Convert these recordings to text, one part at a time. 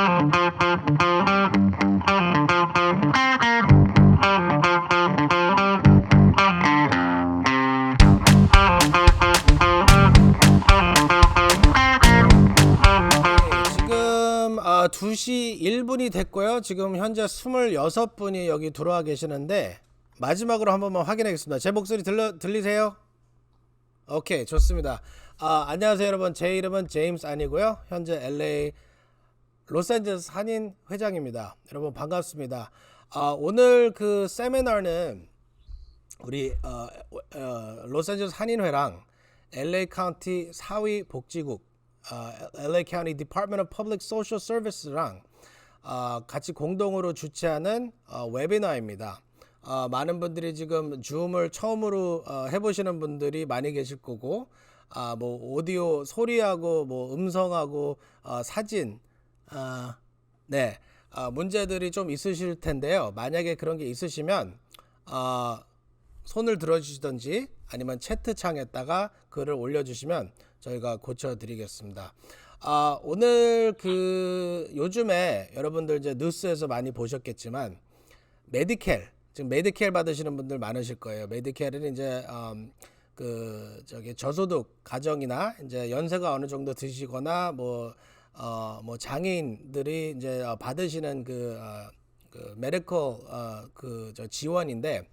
지금 2시 1분이 됐고요. 지금 현재 26분이 여기 들어와 계시는데 마지막으로 한 번만 확인하겠습니다. 제 목소리 들리세요? 오케이, 좋습니다. 안녕하세요 여러분. 제 이름은 제임스 아니고요. 현재 LA 로스앤젤레스 한인 회장입니다. 여러분 반갑습니다. 오늘 그 세미나는 우리 로스앤젤레스 한인회랑 LA 카운티 사위 복지국 LA County Department of Public Social Services랑 같이 공동으로 주최하는 웨비나입니다. 많은 분들이 지금 줌을 처음으로 해보시는 분들이 많이 계실 거고, 뭐 오디오 소리하고 뭐 음성하고 사진, 네, 문제들이 좀 있으실 텐데요. 만약에 그런 게 있으시면 손을 들어주시던지 아니면 채트창에다가 글을 올려주시면 저희가 고쳐드리겠습니다. 오늘 그 요즘에 여러분들 이제 뉴스에서 많이 보셨겠지만 메디켈, 지금 메디켈 받으시는 분들 많으실 거예요. 메디켈은 이제 그 저기 저소득 가정이나 이제 연세가 어느 정도 드시거나 뭐 장애인들이 이제 받으시는 그 메디컬 저 지원인데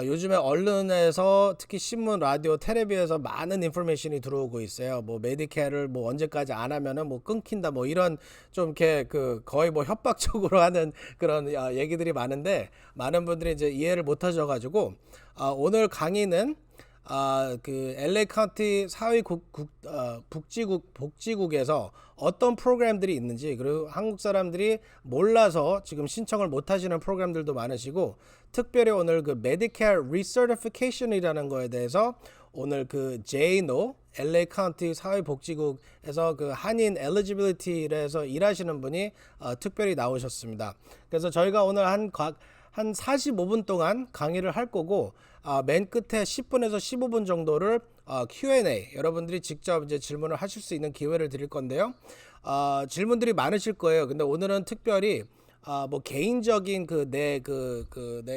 요즘에 언론에서 특히 신문, 라디오, 텔레비에서 많은 인포메이션이 들어오고 있어요. 뭐 메디케어를 뭐 언제까지 안 하면은 뭐 끊긴다 뭐 이런 좀 이렇게 그 거의 뭐 협박적으로 하는 그런 얘기들이 많은데 많은 분들이 이제 이해를 못 하셔가지고 오늘 강의는 그 LA 카운티 복지국에서 어떤 프로그램들이 있는지, 그리고 한국 사람들이 몰라서 지금 신청을 못 하시는 프로그램들도 많으시고, 특별히 오늘 그 메디케어 리서티피케이션이라는 거에 대해서 오늘 그 제이노 LA 카운티 사회복지국에서 그 한인 엘리지빌리티에서 일하시는 분이 특별히 나오셨습니다. 그래서 저희가 오늘 한 45분 동안 강의를 할 거고, 맨 끝에 10분에서 15분 정도를 Q&A, 여러분들이 직접 이제 질문을 하실 수 있는 기회를 드릴 건데요. 질문들이 많으실 거예요. 근데 오늘은 특별히 뭐 개인적인 내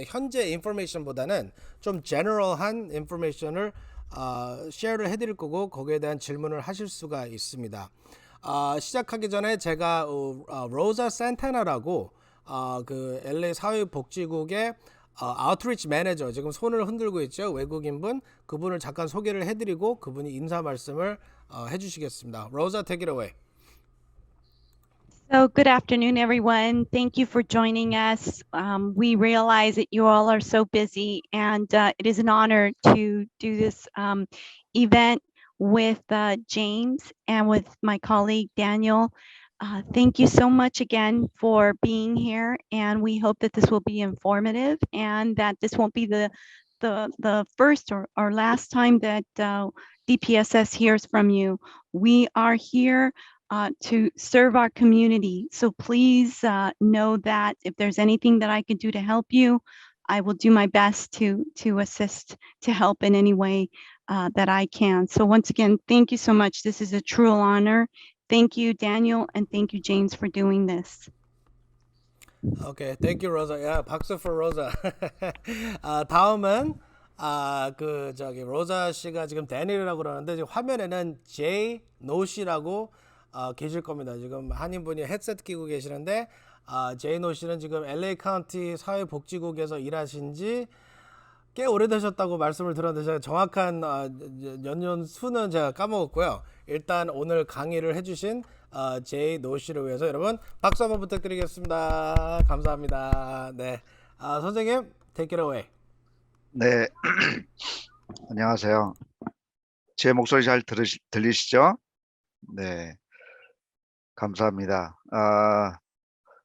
현재 인포메이션보다는 좀 제너럴한 인포메이션을 쉐어를 해드릴 거고, 거기에 대한 질문을 하실 수가 있습니다. 시작하기 전에 제가 로자 산타나라고 그 LA 사회복지국의 아웃리치 매니저, 지금 손을 흔들고 있죠, 외국인분, 그분을 잠깐 소개를 해드리고 그분이 인사 말씀을 해주시겠습니다. 로자, take it away. So good afternoon, everyone. Thank you for joining us. We realize that you all are so busy, and it is an honor to do this event with James and with my colleague Daniel. Thank you so much again for being here, and we hope that this will be informative and that this won't be the first or last time that DPSS hears from you. We are here to serve our community. So please know that if there's anything that I can do to help you, I will do my best to assist, to help in any way that I can. So once again, thank you so much. This is a true honor. Thank you, Daniel, and thank you, James, for doing this. Okay, thank you, Rosa. 야, 박수 for Rosa. 다음은 그 저기 로자 씨가 지금 데니엘이라고 그러는데 지금 화면에는 제이 노 씨라고 계실 겁니다. 지금 한인분이 헤드셋 끼고 계시는데 제이 노 씨는 지금 LA 카운티 사회복지국에서 일하신 지 꽤 오래되셨다고 말씀을 들었는데 제가 정확한 연년 수는 제가 까먹었고요. 일단 오늘 강의를 해주신 제이 노 씨를 위해서 여러분 박수 한번 부탁드리겠습니다. 감사합니다. 네, 선생님 take it away. 네, 안녕하세요. 제 목소리 잘 들리시죠? 네, 감사합니다.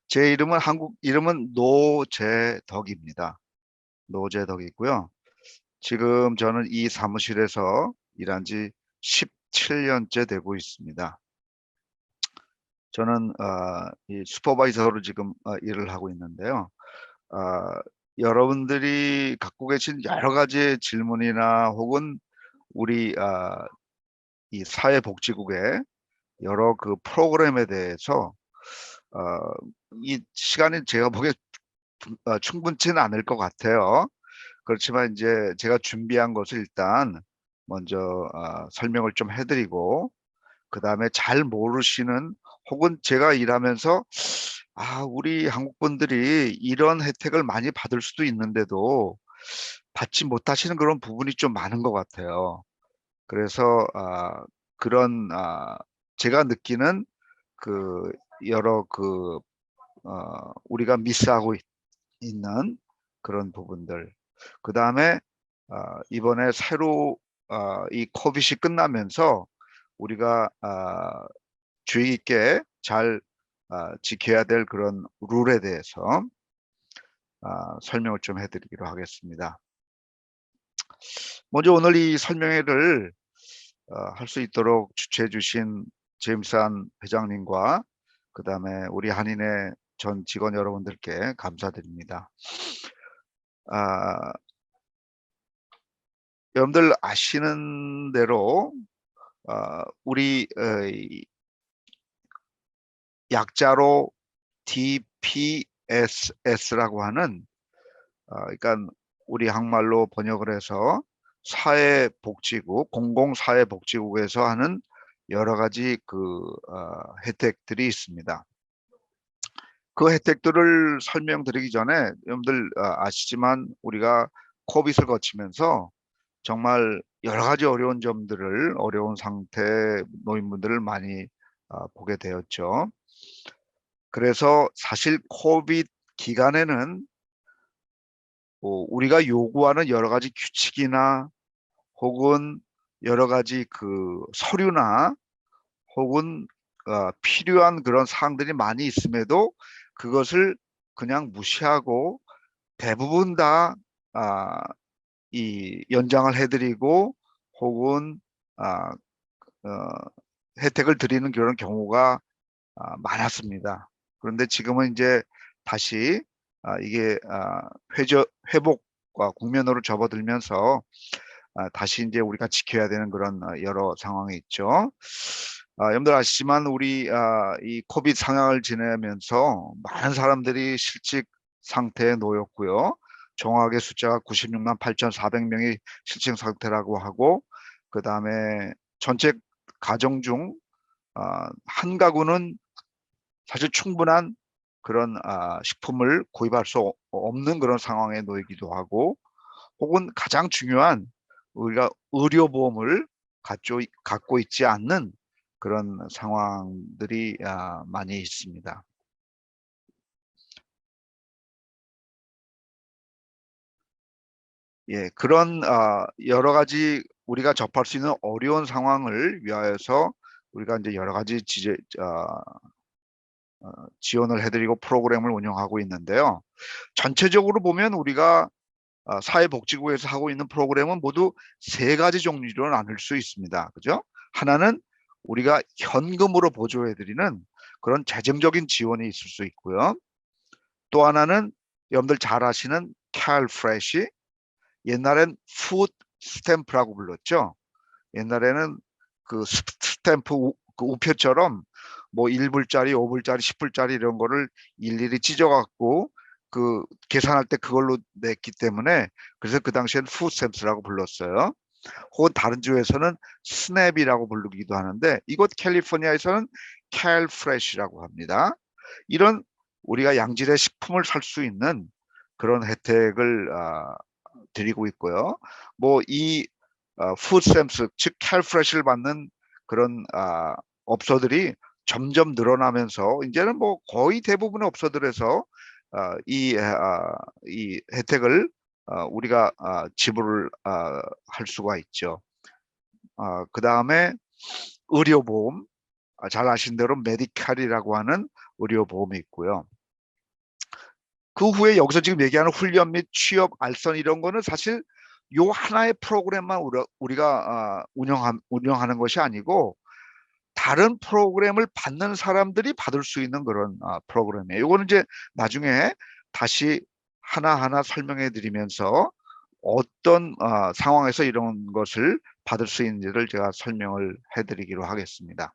제 이름은 한국 이름은 노재덕입니다. 노재덕이고요. 지금 저는 이 사무실에서 일한 지 17년째 되고 있습니다. 저는 이 슈퍼바이저로 지금 일을 하고 있는데요. 여러분들이 갖고 계신 여러 가지 질문이나 혹은 우리 이 사회복지국의 여러 그 프로그램에 대해서 이 시간이 제가 보기에 충분치는 않을 것 같아요. 그렇지만 이제 제가 준비한 것을 일단 먼저 설명을 좀 해드리고, 그 다음에 잘 모르시는, 혹은 제가 일하면서 우리 한국 분들이 이런 혜택을 많이 받을 수도 있는데도 받지 못하시는 그런 부분이 좀 많은 것 같아요. 그래서 그런 제가 느끼는 그 여러 우리가 미스하고 있는 그런 부분들. 그 다음에 이번에 새로 이 코빗이 끝나면서 우리가 주의 깊게 잘 지켜야 될 그런 룰에 대해서 설명을 좀 해드리기로 하겠습니다. 먼저 오늘 이 설명회를 할 수 있도록 주최해 주신 제임스한 회장님과 그 다음에 우리 한인의 전 직원 여러분들께 감사드립니다. 여러분들 아시는 대로 우리 약자로 DPSS라고 하는 그러니까 우리 한말로 번역을 해서 사회복지국, 공공사회복지국에서 하는 여러 가지 혜택들이 있습니다. 그 혜택들을 설명드리기 전에 여러분들 아시지만 우리가 코빗을 거치면서 정말 여러 가지 어려운 상태 노인분들을 많이 보게 되었죠. 그래서 사실 코빗 기간에는 우리가 요구하는 여러 가지 규칙이나 혹은 여러 가지 서류나 혹은 필요한 그런 사항들이 많이 있음에도 그것을 그냥 무시하고 대부분 다 이 연장을 해드리고 혹은 혜택을 드리는 그런 경우가 많았습니다. 그런데 지금은 이제 다시 이게 회복과 국면으로 접어들면서 다시 이제 우리가 지켜야 되는 그런 여러 상황이 있죠. 여러분들 아시지만 우리 이 코비드 상황을 지내면서 많은 사람들이 실직 상태에 놓였고요. 정확하게 숫자가 96만 8,400명이 실직 상태라고 하고, 그 다음에 전체 가정 중 한 가구는 사실 충분한 그런 식품을 구입할 수 없는 그런 상황에 놓이기도 하고, 혹은 가장 중요한 우리가 의료보험을 갖고 있지 않는 그런 상황들이 많이 있습니다. 예, 그런 여러 가지 우리가 접할 수 있는 어려운 상황을 위하여서 우리가 이제 여러 가지 지원을 해드리고 프로그램을 운영하고 있는데요. 전체적으로 보면 우리가 사회복지국에서 하고 있는 프로그램은 모두 세 가지 종류로 나눌 수 있습니다. 그죠? 하나는 우리가 현금으로 보조해드리는 그런 재정적인 지원이 있을 수 있고요. 또 하나는 여러분들 잘 아시는 캘프레시, 옛날엔 푸드 스탬프라고 불렀죠. 옛날에는 그 스탬프 그 우표처럼 뭐 1불짜리, 5불짜리, 10불짜리 이런 거를 일일이 찢어갖고 계산할 때 그걸로 냈기 때문에 그래서 그 당시엔 푸드스탬프라고 불렀어요. 혹은 다른 주에서는 스냅이라고 부르기도 하는데 이곳 캘리포니아에서는 캘프레시라고 합니다. 이런 우리가 양질의 식품을 살 수 있는 그런 혜택을 드리고 있고요. 뭐 이 푸드스탬프 즉 캘프레시를 받는 그런 업소들이 점점 늘어나면서 이제는 뭐 거의 대부분의 업소들에서 이 혜택을 우리가 지불을 할 수가 있죠. 그 다음에 의료보험, 잘 아신 대로 메디칼이라고 하는 의료보험이 있고요. 그 후에 여기서 지금 얘기하는 훈련 및 취업, 알선 이런 거는 사실 요 하나의 프로그램만 우리가 운영하는 것이 아니고 다른 프로그램을 받는 사람들이 받을 수 있는 그런 프로그램이에요. 이거는 이제 나중에 다시 하나하나 설명해 드리면서 어떤 상황에서 이런 것을 받을 수 있는지를 제가 설명을 해 드리기로 하겠습니다.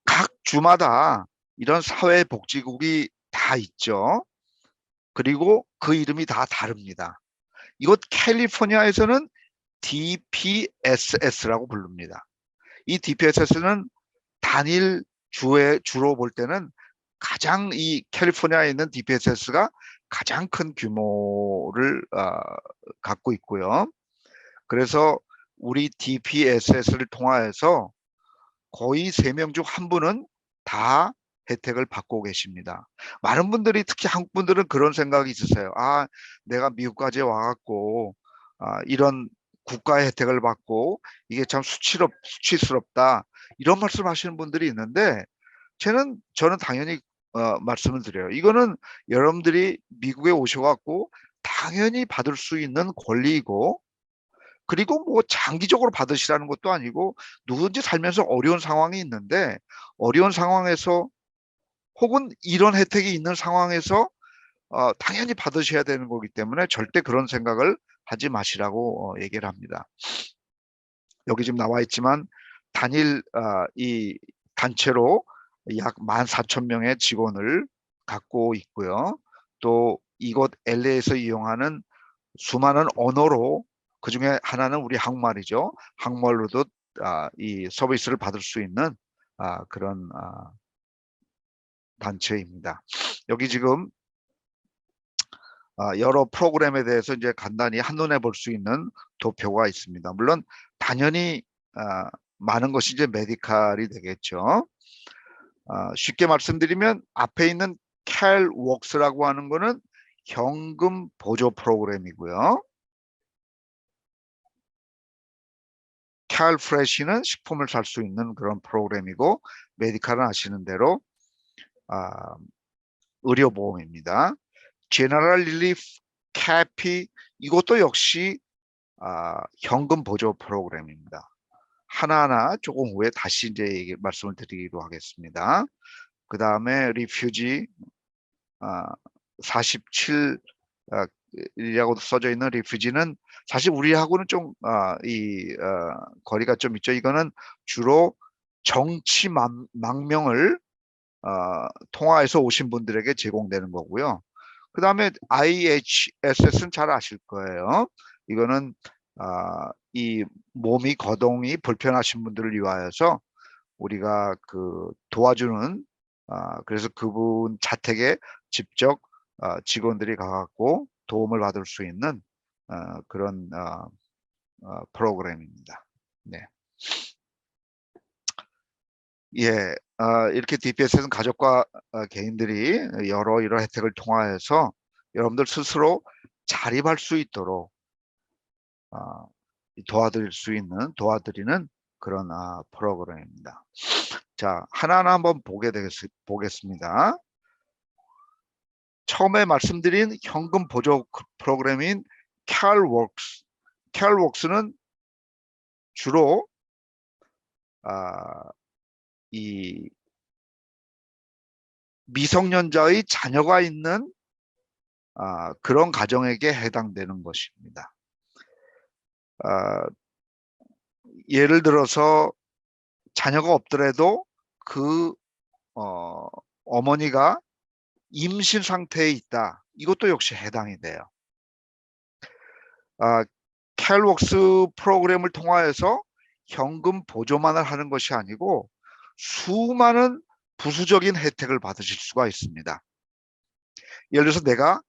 각 주마다 이런 사회복지국이 다 있죠. 그리고 그 이름이 다 다릅니다. 이곳 캘리포니아에서는 DPSS라고 부릅니다. 이 DPSS는 단일 주로 볼 때는 가장 이 캘리포니아에 있는 DPSS가 가장 큰 규모를 갖고 있고요. 그래서 우리 DPSS를 통하여서 거의 3명 중 1분은 다 혜택을 받고 계십니다. 많은 분들이 특히 한국 분들은 그런 생각이 있으세요. 아, 내가 미국까지 와갖고 이런 국가의 혜택을 받고 이게 참 수치스럽다. 이런 말씀하시는 분들이 있는데 저는 당연히 말씀을 드려요. 이거는 여러분들이 미국에 오셔갖고 당연히 받을 수 있는 권리이고 그리고 뭐 장기적으로 받으시라는 것도 아니고 누구든지 살면서 어려운 상황이 있는데 어려운 상황에서 혹은 이런 혜택이 있는 상황에서 당연히 받으셔야 되는 거기 때문에 절대 그런 생각을 하지 마시라고 얘기를 합니다. 여기 지금 나와 있지만 단일 이 단체로 약 14,000명의 직원을 갖고 있고요. 또 이곳 LA에서 이용하는 수많은 언어로 그중에 하나는 우리 한국말이죠. 한국말로도 이 서비스를 받을 수 있는 그런 단체입니다. 여기 지금 여러 프로그램에 대해서 이제 간단히 한눈에 볼 수 있는 도표가 있습니다. 물론 당연히 많은 것이 이제 메디칼이 되겠죠. 쉽게 말씀드리면 앞에 있는 캘웍스라고 하는 거는 현금 보조 프로그램이고요. 캘프레시는 식품을 살 수 있는 그런 프로그램이고 메디칼은 아시는 대로 의료보험입니다. 제너럴 릴리프 캐피 이것도 역시 현금 보조 프로그램입니다. 하나하나 조금 후에 다시 이제 말씀을 드리기로 하겠습니다. 그 다음에 리퓨지 47이라고 써져 있는 리퓨지는 사실 우리하고는 좀 거리가 좀 있죠. 이거는 주로 정치 망명을 통화해서 오신 분들에게 제공되는 거고요. 그 다음에 IHSS는 잘 아실 거예요. 이거는 이 몸이 거동이 불편하신 분들을 위하여서 우리가 그 도와주는 그래서 그분 자택에 직접 직원들이 가갖고 도움을 받을 수 있는 그런 프로그램입니다. 네. 예, 이렇게 DPS는 가족과 개인들이 여러 혜택을 통하여서 여러분들 스스로 자립할 수 있도록 도와드리는 그런 프로그램입니다. 자, 하나하나 한번 보겠습니다. 처음에 말씀드린 현금 보조 프로그램인 캘웍스는 주로 이 미성년자의 자녀가 있는 그런 가정에게 해당되는 것입니다. 예를 들어서 자녀가 없더라도 그 어머니가 임신 상태에 있다. 이것도 역시 해당이 돼요. 캘웍스 프로그램을 통하여서 현금 보조만을 하는 것이 아니고 수많은 부수적인 혜택을 받으실 수가 있습니다. 예를 들어서 내가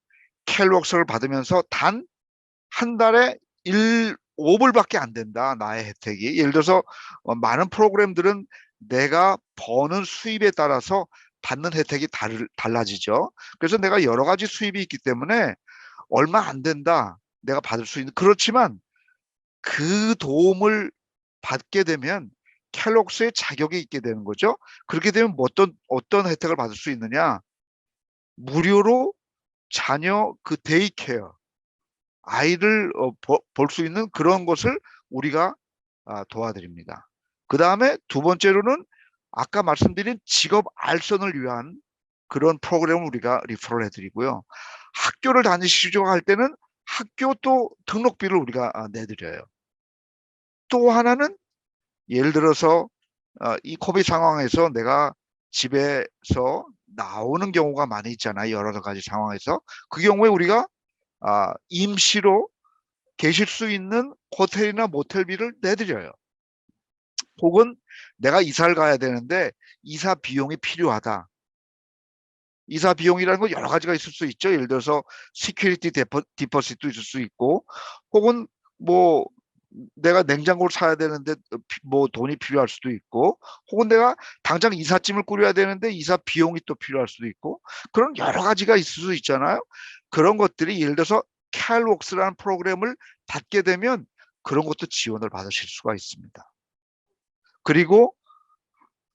캘웍스를 받으면서 단 한 달에 5불밖에 안 된다. 나의 혜택이. 예를 들어서 많은 프로그램들은 내가 버는 수입에 따라서 받는 혜택이 달라지죠. 그래서 내가 여러 가지 수입이 있기 때문에 얼마 안 된다. 내가 받을 수 있는. 그렇지만 그 도움을 받게 되면 캘럭스의 자격이 있게 되는 거죠. 그렇게 되면 어떤 혜택을 받을 수 있느냐? 무료로 자녀 그 데이케어 아이를 볼 수 있는 그런 것을 우리가 도와드립니다. 그 다음에 두 번째로는 아까 말씀드린 직업 알선을 위한 그런 프로그램을 우리가 리퍼럴 해드리고요. 학교를 다니시려고 할 때는 학교 또 등록비를 우리가 내드려요. 또 하나는 예를 들어서 이 코비드 상황에서 내가 집에서 나오는 경우가 많이 있잖아요. 여러 가지 상황에서. 그 경우에 우리가 임시로 계실 수 있는 호텔이나 모텔비를 내드려요. 혹은 내가 이사를 가야 되는데 이사 비용이 필요하다. 이사 비용이라는 건 여러 가지가 있을 수 있죠. 예를 들어서 시큐리티 디포짓도 있을 수 있고, 혹은 뭐 내가 냉장고를 사야 되는데 뭐 돈이 필요할 수도 있고, 혹은 내가 당장 이삿짐을 꾸려야 되는데 이사 비용이 또 필요할 수도 있고, 그런 여러 가지가 있을 수 있잖아요. 그런 것들이 예를 들어서 캘웍스라는 프로그램을 받게 되면 그런 것도 지원을 받으실 수가 있습니다. 그리고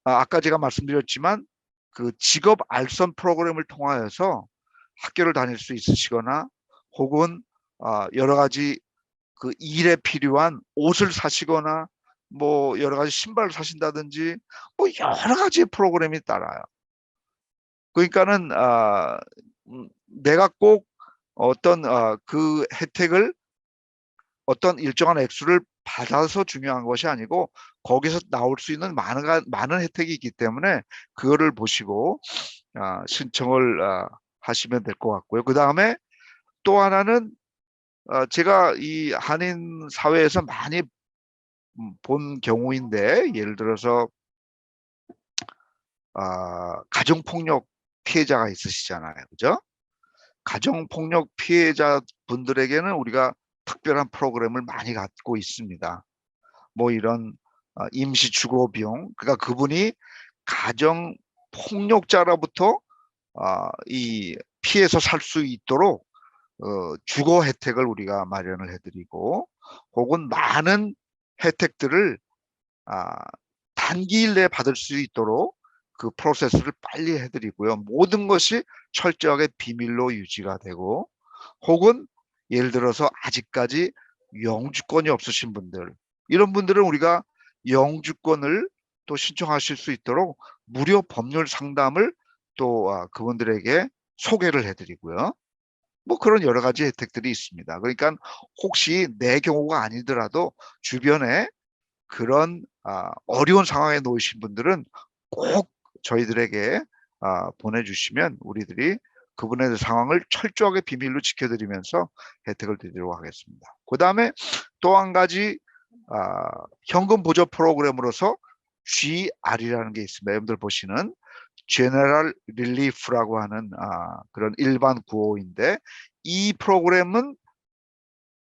아까 제가 말씀드렸지만 그 직업 알선 프로그램을 통하여서 학교를 다닐 수 있으시거나, 혹은 여러 가지 그 일에 필요한 옷을 사시거나, 뭐 여러 가지 신발을 사신다든지, 뭐 여러 가지 프로그램이 따라요. 그러니까는 내가 꼭 어떤 그 혜택을 어떤 일정한 액수를 받아서 중요한 것이 아니고, 거기서 나올 수 있는 많은 혜택이 있기 때문에 그거를 보시고 신청을 하시면 될 것 같고요. 그 다음에 또 하나는 제가 이 한인 사회에서 많이 본 경우인데, 예를 들어서 가정폭력 피해자가 있으시잖아요. 그죠? 가정폭력 피해자 분들에게는 우리가 특별한 프로그램을 많이 갖고 있습니다. 뭐 이런 임시 주거 비용, 그러니까 그분이 가정 폭력자로부터 이 피해서 살 수 있도록 주거 혜택을 우리가 마련을 해드리고, 혹은 많은 혜택들을 단기일 내에 받을 수 있도록 그 프로세스를 빨리 해드리고요. 모든 것이 철저하게 비밀로 유지가 되고, 혹은 예를 들어서 아직까지 영주권이 없으신 분들, 이런 분들은 우리가 영주권을 또 신청하실 수 있도록 무료 법률 상담을 또 그분들에게 소개를 해드리고요. 뭐 그런 여러 가지 혜택들이 있습니다. 그러니까 혹시 내 경우가 아니더라도 주변에 그런 어려운 상황에 놓이신 분들은 꼭 저희들에게 보내주시면 우리들이 그분의 상황을 철저하게 비밀로 지켜드리면서 혜택을 드리도록 하겠습니다. 그 다음에 또 한 가지 현금 보조 프로그램으로서 GR이라는 게 있습니다. 여러분들 보시는 General Relief라고 하는 그런 일반 구호인데, 이 프로그램은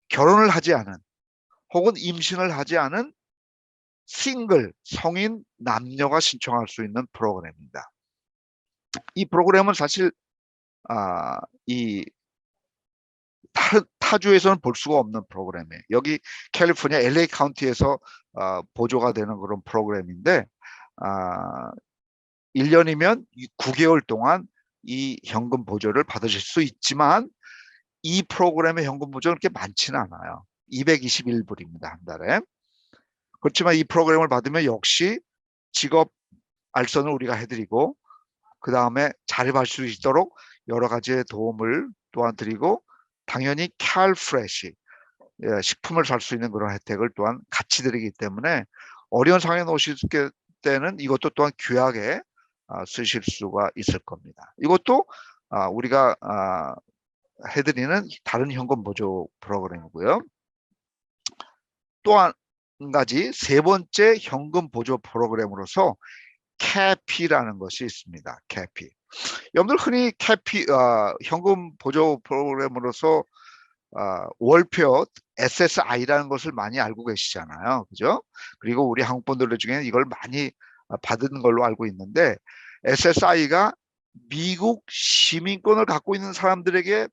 결혼을 하지 않은 혹은 임신을 하지 않은 싱글 성인 남녀가 신청할 수 있는 프로그램입니다. 이 프로그램은 사실 이 타주에서는 볼 수가 없는 프로그램이에요. 여기 캘리포니아 LA 카운티에서 보조가 되는 그런 프로그램인데 1년이면 9개월 동안 이 현금 보조를 받으실 수 있지만, 이 프로그램의 현금 보조는 그렇게 많지는 않아요. 221불입니다. 한 달에. 그렇지만 이 프로그램을 받으면 역시 직업 알선을 우리가 해드리고, 그 다음에 자립할 수 있도록 여러 가지의 도움을 또한 드리고, 당연히 캘프레시 식품을 살 수 있는 그런 혜택을 또한 같이 드리기 때문에 어려운 상황에 놓으실 때는 이것도 또한 귀하게 쓰실 수가 있을 겁니다. 이것도 우리가 해드리는 다른 현금 보조 프로그램이고요. 또 한 가지, 세 번째 현금 보조 프로그램으로서 캐피라는 것이 있습니다. 캐피. 여러분들 흔히 캐피 현금 보조 프로그램으로서 월표 SSI라는 것을 많이 알고 계시잖아요. 그죠? 그리고 우리 한국 분들 중에는 이걸 많이 받은 걸로 알고 있는데, SSI가 미국 시민권을 갖고 있는 사람들에게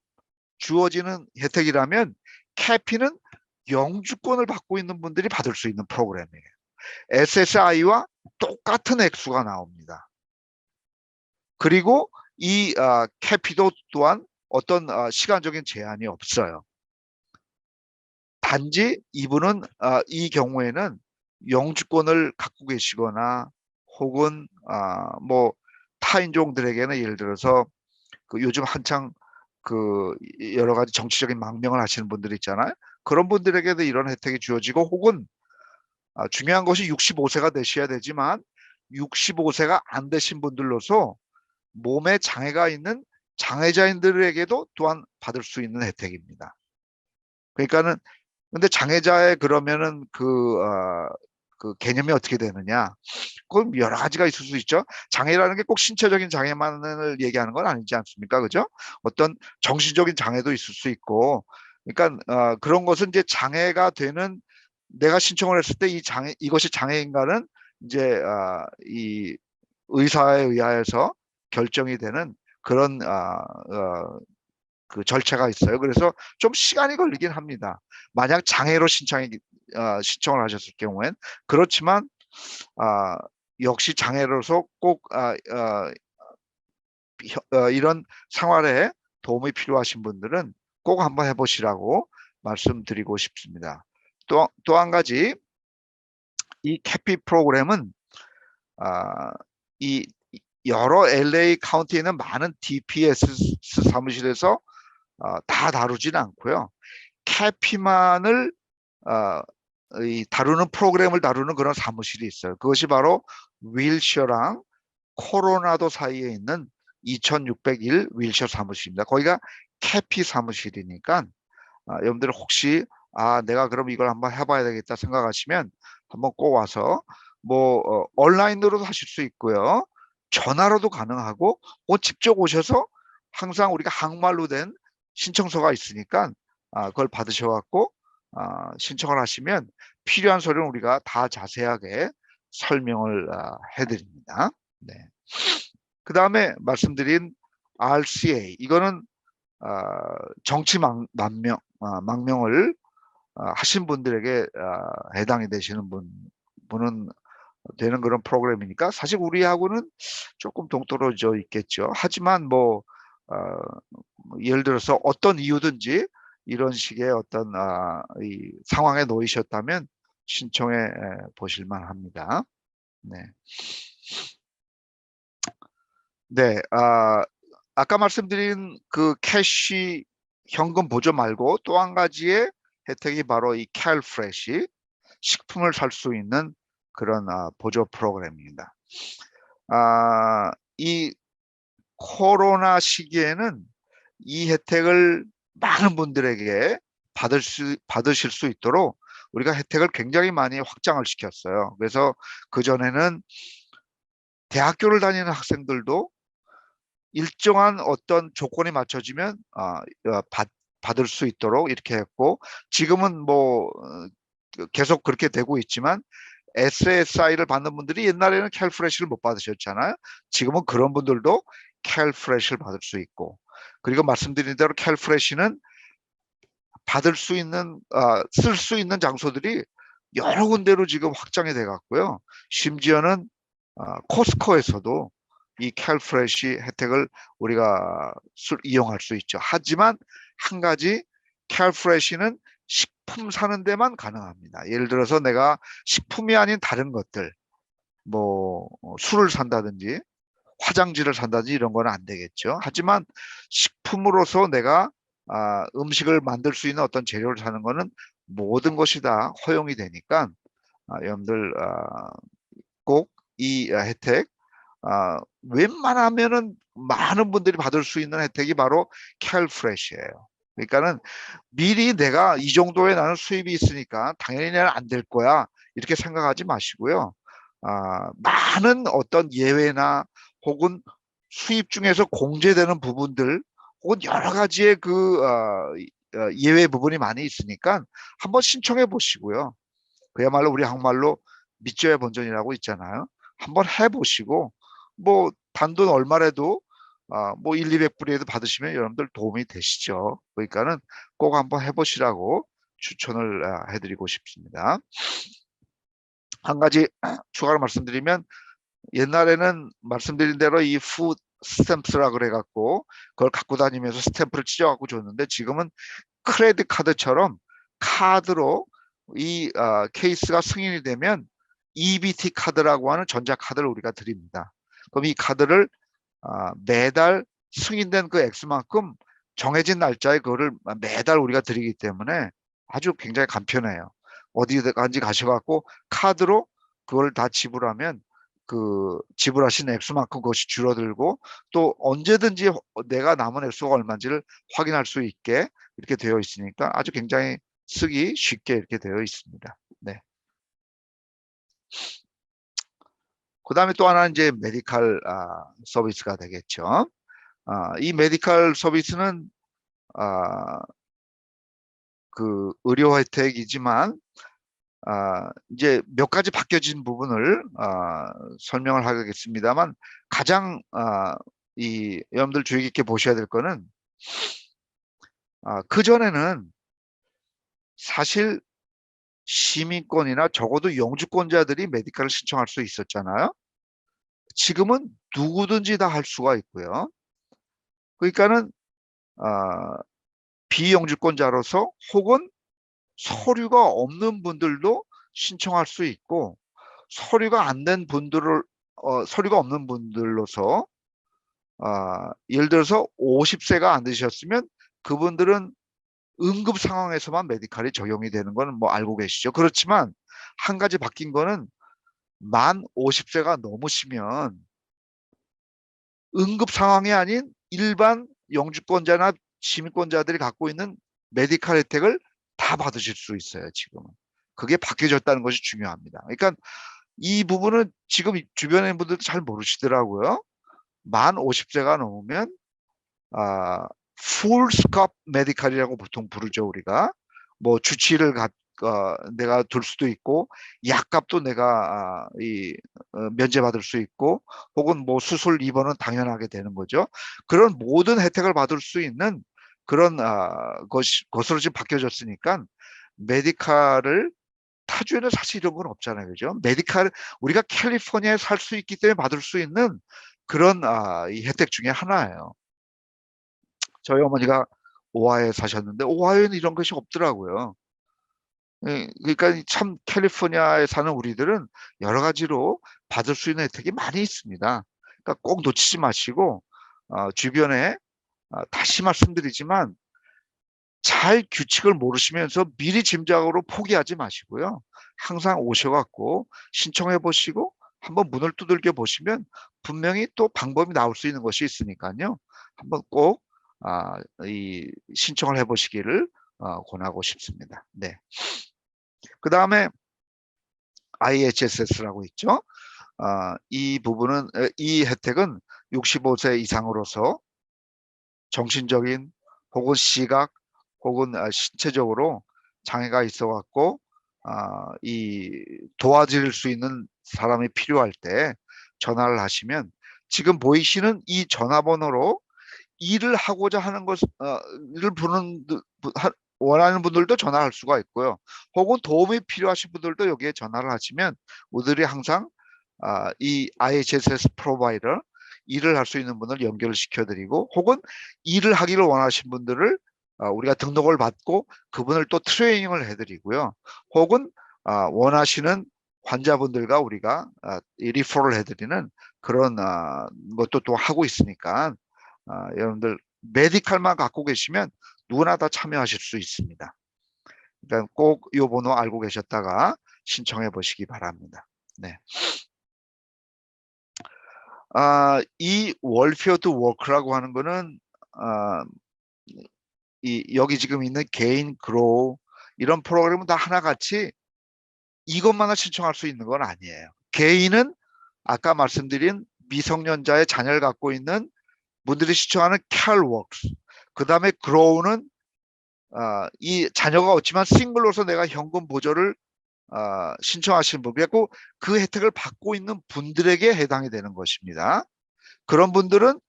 주어지는 혜택이라면, 캐피는 영주권을 갖고 있는 분들이 받을 수 있는 프로그램이에요. SSI와 똑같은 액수가 나옵니다. 그리고 이 캐피도 또한 어떤 시간적인 제한이 없어요. 단지 이분은 이 경우에는 영주권을 갖고 계시거나, 혹은 뭐 타인종들에게는 예를 들어서 그 요즘 한창 그 여러 가지 정치적인 망명을 하시는 분들 있잖아요. 그런 분들에게도 이런 혜택이 주어지고, 혹은 중요한 것이 65세가 되셔야 되지만 65세가 안 되신 분들로서 몸에 장애가 있는 장애자인들에게도 또한 받을 수 있는 혜택입니다. 그러니까는 근데 장애자의 그러면은 그 개념이 어떻게 되느냐? 그건 여러 가지가 있을 수 있죠. 장애라는 게 꼭 신체적인 장애만을 얘기하는 건 아니지 않습니까? 그죠? 어떤 정신적인 장애도 있을 수 있고, 그러니까 그런 것은 이제 장애가 되는 내가 신청을 했을 때 이 장애 이것이 장애인가는 이제 이 의사에 의하여서 결정이 되는 그런 그 절차가 있어요. 그래서 좀 시간이 걸리긴 합니다. 만약 장애로 신청을 하셨을 경우엔 그렇지만 역시 장애로서 꼭 이런 생활에 도움이 필요하신 분들은 꼭 한번 해보시라고 말씀드리고 싶습니다. 또 한 가지 이 캐피 프로그램은 이 여러 LA 카운티에 있는 많은 DPS 사무실에서 다 다루지는 않고요. 캐피만을 다루는 프로그램을 다루는 그런 사무실이 있어요. 그것이 바로 윌셔랑 코로나도 사이에 있는 2601 윌셔 사무실입니다. 거기가 캐피 사무실이니까 여러분들 혹시 내가 그럼 이걸 한번 해봐야 되겠다 생각하시면 한번 꼭 와서 뭐 온라인으로도 하실 수 있고요. 전화로도 가능하고 직접 오셔서 항상 우리가 한국말로 된 신청서가 있으니까 그걸 받으셔갖고 신청을 하시면 필요한 서류는 우리가 다 자세하게 설명을 해드립니다. 네. 그 다음에 말씀드린 RCA 이거는 정치 망명을 하신 분들에게 해당이 되시는 분은 되는 그런 프로그램이니까 사실 우리하고는 조금 동떨어져 있겠죠. 하지만 뭐 예를 들어서 어떤 이유든지 이런 식의 어떤 이 상황에 놓이셨다면 신청해 보실만 합니다. 네. 네, 아까 말씀드린 그 캐시 현금 보조 말고 또 한 가지의 혜택이 바로 이 캘프레시 식품을 살 수 있는 그런 보조 프로그램입니다. 이 코로나 시기에는 이 혜택을 많은 분들에게 받으실 수 있도록 우리가 혜택을 굉장히 많이 확장을 시켰어요. 그래서 그전에는 대학교를 다니는 학생들도 일정한 어떤 조건이 맞춰지면 받을 수 있도록 이렇게 했고 지금은 뭐 계속 그렇게 되고 있지만 SSI를 받는 분들이 옛날에는 캘프레시를 못 받으셨잖아요. 지금은 그런 분들도 캘프레시를 받을 수 있고 그리고 말씀드린 대로 캘프레시는 받을 수 있는 쓸 수 있는 장소들이 여러 군데로 지금 확장이 돼 갖고요. 심지어는 코스코에서도 이 캘프레시 혜택을 우리가 이용할 수 있죠. 하지만 한 가지 캘프레시는 식품 사는 데만 가능합니다. 예를 들어서 내가 식품이 아닌 다른 것들 뭐 술을 산다든지 화장지를 산다든지 이런 거는 안 되겠죠. 하지만 식품으로서 내가 음식을 만들 수 있는 어떤 재료를 사는 거는 모든 것이 다 허용이 되니까 여러분들 꼭 이 혜택 웬만하면은 많은 분들이 받을 수 있는 혜택이 바로 캘프레시예요. 그러니까는 미리 내가 이 정도의 나는 수입이 있으니까 당연히 나는 안 될 거야 이렇게 생각하지 마시고요. 많은 어떤 예외나 혹은 수입 중에서 공제되는 부분들 혹은 여러 가지의 그 예외 부분이 많이 있으니까 한번 신청해 보시고요. 그야말로 우리 한국말로 믿져야 본전이라고 있잖아요. 한번 해보시고 뭐 단돈 얼마라도 뭐 1, 200불이라도 받으시면 여러분들 도움이 되시죠. 그러니까는 꼭 한번 해보시라고 추천을 해드리고 싶습니다. 한 가지 추가로 말씀드리면 옛날에는 말씀드린 대로 이 푸드 스탬프라 그래갖고 그걸 갖고 다니면서 스탬프를 찢어갖고 줬는데 지금은 크레딧 카드처럼 카드로 이 케이스가 승인이 되면 EBT 카드라고 하는 전자카드를 우리가 드립니다. 그럼 이 카드를 매달 승인된 그 액수만큼 정해진 날짜에 그거를 매달 우리가 드리기 때문에 아주 굉장히 간편해요. 어디든지 가셔갖고 카드로 그걸 다 지불하면 그 지불하신 액수만큼 그것이 줄어들고 또 언제든지 내가 남은 액수가 얼마인지를 확인할 수 있게 이렇게 되어 있으니까 아주 굉장히 쓰기 쉽게 이렇게 되어 있습니다. 네. 그 다음에 또 하나 이제 메디컬 서비스가 되겠죠. 이 메디컬 서비스는 그 의료 혜택이지만 이제 몇 가지 바뀌어진 부분을 설명을 하겠습니다만 가장 이 여러분들 주의 깊게 보셔야 될 거는 그전에는 사실 시민권이나 적어도 영주권자들이 메디컬을 신청할 수 있었잖아요. 지금은 누구든지 다 할 수가 있고요. 그러니까는 비영주권자로서 혹은 서류가 없는 분들도 신청할 수 있고 서류가 안 된 분들을 서류가 없는 분들로서 예를 들어서 50세가 안 되셨으면 그분들은 응급 상황에서만 메디칼이 적용이 되는 건 뭐 알고 계시죠. 그렇지만 한 가지 바뀐 거는 만 50세가 넘으시면 응급 상황이 아닌 일반 영주권자나 시민권자들이 갖고 있는 메디칼 혜택을 다 받으실 수 있어요. 지금은. 그게 바뀌어졌다는 것이 중요합니다. 그러니까 이 부분은 지금 주변에 있는 분들도 잘 모르시더라고요. 만 50세가 넘으면 풀 스캅 메디칼이라고 보통 부르죠. 우리가 뭐 주치의를 내가 둘 수도 있고 약값도 내가 면제받을 수 있고 혹은 뭐 수술 입원은 당연하게 되는 거죠. 그런 모든 혜택을 받을 수 있는 그런 것으로 지금 바뀌어졌으니까 메디칼을 타주에는 사실 이런 건 없잖아요. 그죠? 메디칼 우리가 캘리포니아에 살 수 있기 때문에 받을 수 있는 그런 이 혜택 중에 하나예요. 저희 어머니가 오하이오에 사셨는데 오하이오에는 이런 것이 없더라고요. 그러니까 참 캘리포니아에 사는 우리들은 여러 가지로 받을 수 있는 혜택이 많이 있습니다. 그러니까 꼭 놓치지 마시고 주변에 다시 말씀드리지만 잘 규칙을 모르시면서 미리 짐작으로 포기하지 마시고요. 항상 오셔갖고 신청해 보시고 한번 문을 두들겨 보시면 분명히 또 방법이 나올 수 있는 것이 있으니까요. 한번 꼭 이 신청을 해보시기를 권하고 싶습니다. 네. 그 다음에 IHSS라고 있죠. 이 부분은 이 혜택은 65세 이상으로서 정신적인 혹은 시각 혹은 신체적으로 장애가 있어 갖고 이 도와줄 수 있는 사람이 필요할 때 전화를 하시면 지금 보이시는 이 전화번호로 일을 하고자 하는 것을 원하는 분들도 전화할 수가 있고요. 혹은 도움이 필요하신 분들도 여기에 전화를 하시면 우리들이 항상 이 IHSS 프로바이더 일을 할 수 있는 분을 연결을 시켜드리고 혹은 일을 하기를 원하신 분들을 우리가 등록을 받고 그분을 또 트레이닝을 해드리고요. 혹은 원하시는 환자분들과 우리가 리퍼럴 해드리는 그런 것도 또 하고 있으니까 여러분들 메디칼만 갖고 계시면 누구나 다 참여하실 수 있습니다. 그러니까 꼭 이 번호 알고 계셨다가 신청해 보시기 바랍니다. 네. 이 월페어 투 워크라고 하는 거는 여기 지금 있는 개인 그로우 이런 프로그램은 다 하나같이 이것만을 신청할 수 있는 건 아니에요. 개인은 아까 말씀드린 미성년자의 자녀를 갖고 있는 분들이 신청하는 캘워크스, 그 다음에 그로우는 이 자녀가 없지만 싱글로서 내가 현금 보조를 신청하시는 분이고 그 혜택을 받고 있는 분들에게 해당이 되는 것입니다. 그런 분들은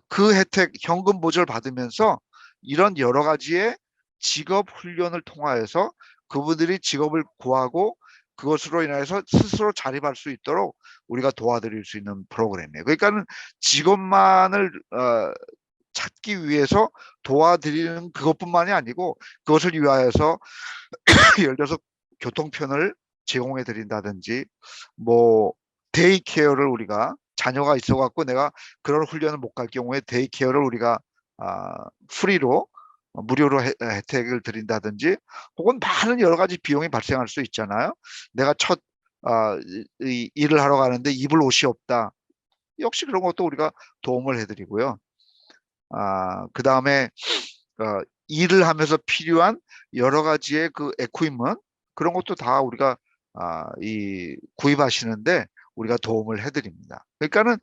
그 혜택 현금 보조를 받으면서 이런 여러 가지의 직업 훈련을 통하여서 그분들이 직업을 구하고 그것으로 인해서 스스로 자립할 수 있도록 우리가 도와드릴 수 있는 프로그램이에요. 그러니까는 직업만을 찾기 위해서 도와드리는 그것뿐만이 아니고 그것을 위하여서 예를 들어서 교통편을 제공해 드린다든지 뭐 데이케어를 우리가 자녀가 있어 갖고 내가 그런 훈련을 못 갈 경우에 데이케어를 우리가 프리로 무료로 혜택을 드린다든지 혹은 많은 여러 가지 비용이 발생할 수 있잖아요. 내가 첫 이 일을 하러 가는데 입을 옷이 없다. 역시 그런 것도 우리가 도움을 해드리고요. 그 다음에 일을 하면서 필요한 여러 가지의 그 에퀴프먼트 그런 것도 다 우리가 구입하시는데 우리가 도움을 해드립니다. 그러니까는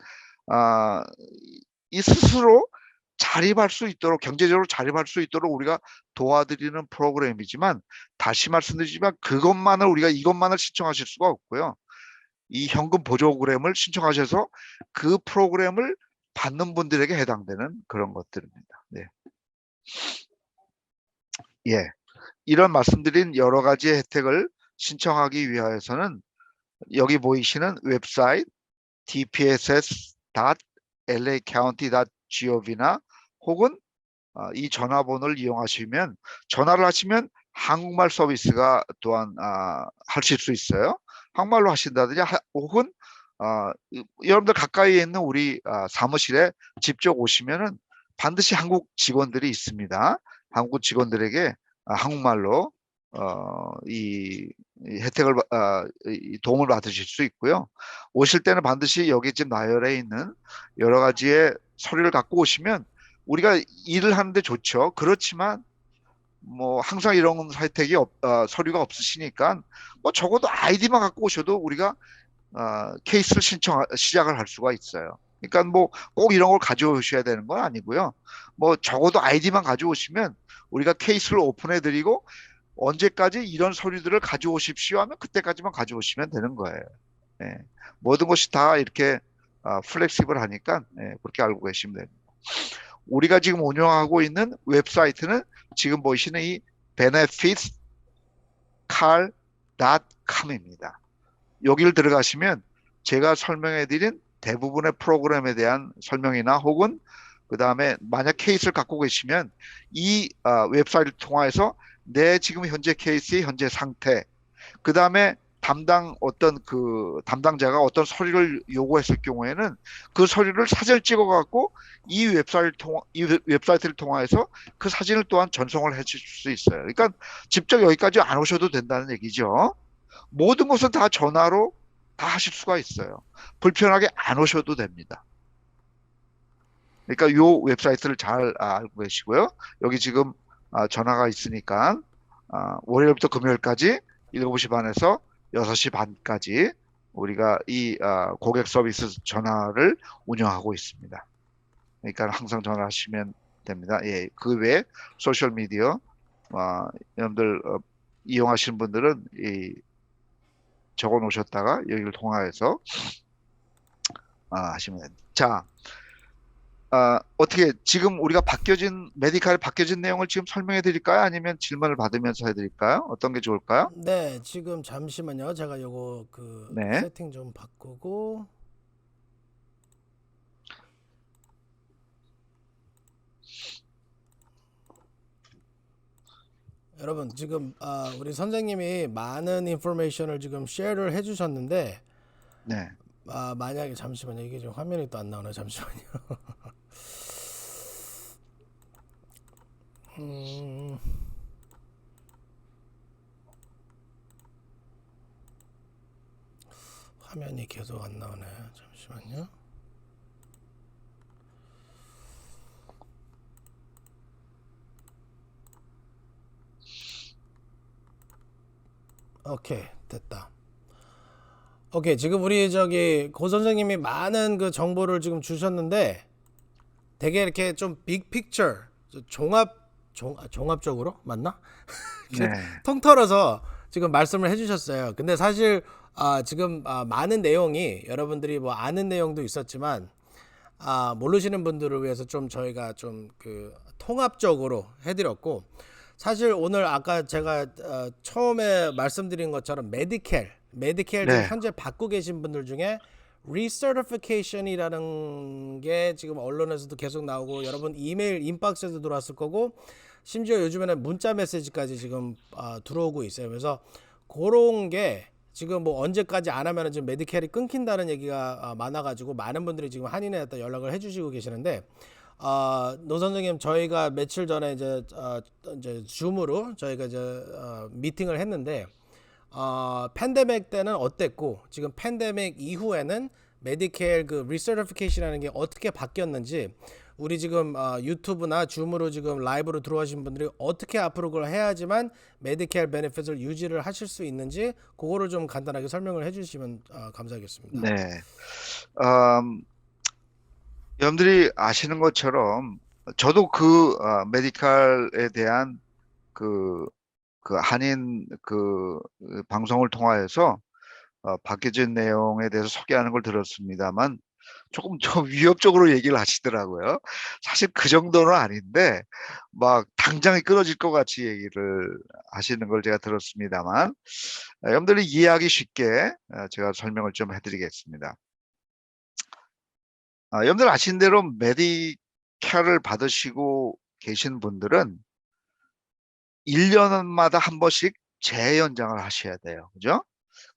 이 스스로 자립할 수 있도록 경제적으로 자립할 수 있도록 우리가 도와드리는 프로그램이지만 다시 말씀드리지만 우리가 이것만을 신청하실 수가 없고요. 이 현금 보조그램을 신청하셔서 그 프로그램을 받는 분들에게 해당되는 그런 것들입니다. 네. 예. 이런 말씀드린 여러 가지의 혜택을 신청하기 위하여서는 여기 보이시는 웹사이트 dpss.lacounty.gov나 혹은 이 전화번호를 이용하시면 전화를 하시면 한국말 서비스가 또한 하실 수 있어요. 한국말로 하신다든지 혹은 여러분들 가까이에 있는 우리 사무실에 직접 오시면은 반드시 한국 직원들이 있습니다. 한국 직원들에게 한국말로 이 혜택을 이 도움을 받으실 수 있고요. 오실 때는 반드시 여기 지금 나열해 있는 여러 가지의 서류를 갖고 오시면 우리가 일을 하는데 좋죠. 그렇지만 뭐 항상 이런 혜택이 서류가 없으시니까 뭐 적어도 아이디만 갖고 오셔도 우리가 케이스를 시작을 할 수가 있어요. 그러니까 뭐 꼭 이런 걸 가져오셔야 되는 건 아니고요. 뭐 적어도 아이디만 가져오시면 우리가 케이스를 오픈해 드리고 언제까지 이런 서류들을 가져오십시오 하면 그때까지만 가져오시면 되는 거예요. 예. 모든 것이 다 이렇게 플렉시블 하니까 그렇게 알고 계시면 됩니다. 우리가 지금 운영하고 있는 웹사이트는 지금 보시는 이 benefitscar.com입니다. 여기를 들어가시면 제가 설명해 드린 대부분의 프로그램에 대한 설명이나 혹은 그 다음에 만약 케이스를 갖고 계시면 이 웹사이트를 통해서 내 지금 현재 케이스의 현재 상태 그 다음에 담당자가 어떤 서류를 요구했을 경우에는 그 서류를 사진을 찍어 갖고 이 웹사이트를 통해서 그 사진을 또한 전송을 해 주실 수 있어요. 그러니까 직접 여기까지 안 오셔도 된다는 얘기죠. 모든 것은 다 전화로 다 하실 수가 있어요. 불편하게 안 오셔도 됩니다. 그러니까 이 웹사이트를 잘 알고 계시고요. 여기 지금 전화가 있으니까 월요일부터 금요일까지 7시 반에서 6시 반까지 우리가 이 고객 서비스 전화를 운영하고 있습니다. 그러니까 항상 전화하시면 됩니다. 예, 그 외에 소셜 미디어 여러분들 이용하시는 분들은 적어 놓으셨다가 여기를 통화해서 하시면 됩니다. 자, 어떻게 지금 우리가 메디칼 바뀌어진 내용을 지금 설명해 드릴까요? 아니면 질문을 받으면서 해드릴까요? 어떤 게 좋을까요? 네, 지금 잠시만요. 제가 요거 네. 세팅 좀 바꾸고. 여러분 지금 우리 선생님이 많은 인포메이션을 지금 쉐어를 해주셨는데 네. 만약에 잠시만요. 이게 지금 화면이 또 안 나오네. 잠시만요. 화면이 계속 안 나오네. 잠시만요. 오케이, 됐다. 오케이, 지금 우리 고 선생님이 많은 그 정보를 지금 주셨는데 되게 이렇게 좀 빅 픽처, 종합적으로 맞나? 네. 통털어서 지금 말씀을 해주셨어요. 근데 사실 지금 많은 내용이 여러분들이 뭐 아는 내용도 있었지만 모르시는 분들을 위해서 좀 저희가 좀 통합적으로 해드렸고, 사실 오늘 아까 제가 처음에 말씀드린 것처럼 메디켈 지금 네. 현재 받고 계신 분들 중에 리서티피케이션이라는 게 지금 언론에서도 계속 나오고 여러분 이메일 인박스에도 들어왔을 거고 심지어 요즘에는 문자 메시지까지 지금 들어오고 있어요. 그래서 그런 게 지금 뭐 언제까지 안 하면은 지금 메디켈이 끊긴다는 얘기가 많아가지고 많은 분들이 지금 한인에 연락을 해주시고 계시는데 노 선생님 저희가 며칠 전에 이제 줌으로 저희가 이제 미팅을 했는데 팬데믹 때는 어땠고 지금 팬데믹 이후에는 메디케어 그 리서티피케이션이라는 게 어떻게 바뀌었는지 우리 지금 유튜브나 줌으로 지금 라이브로 들어오신 분들이 어떻게 앞으로 그걸 해야지만 메디케어 베네핏을 유지를 하실 수 있는지 그거를 좀 간단하게 설명을 해주시면 감사하겠습니다. 네. 여러분들이 아시는 것처럼 저도 그 메디칼에 대한 그, 그 한인 방송을 통하여서 바뀌어진 내용에 대해서 소개하는 걸 들었습니다만 조금 좀 위협적으로 얘기를 하시더라고요. 사실 그 정도는 아닌데 막 당장에 끊어질 것 같이 얘기를 하시는 걸 제가 들었습니다만 여러분들이 이해하기 쉽게 제가 설명을 좀 해드리겠습니다. 여러분들 아시는 대로 메디케어를 받으시고 계신 분들은 1년마다 한 번씩 재연장을 하셔야 돼요. 그죠?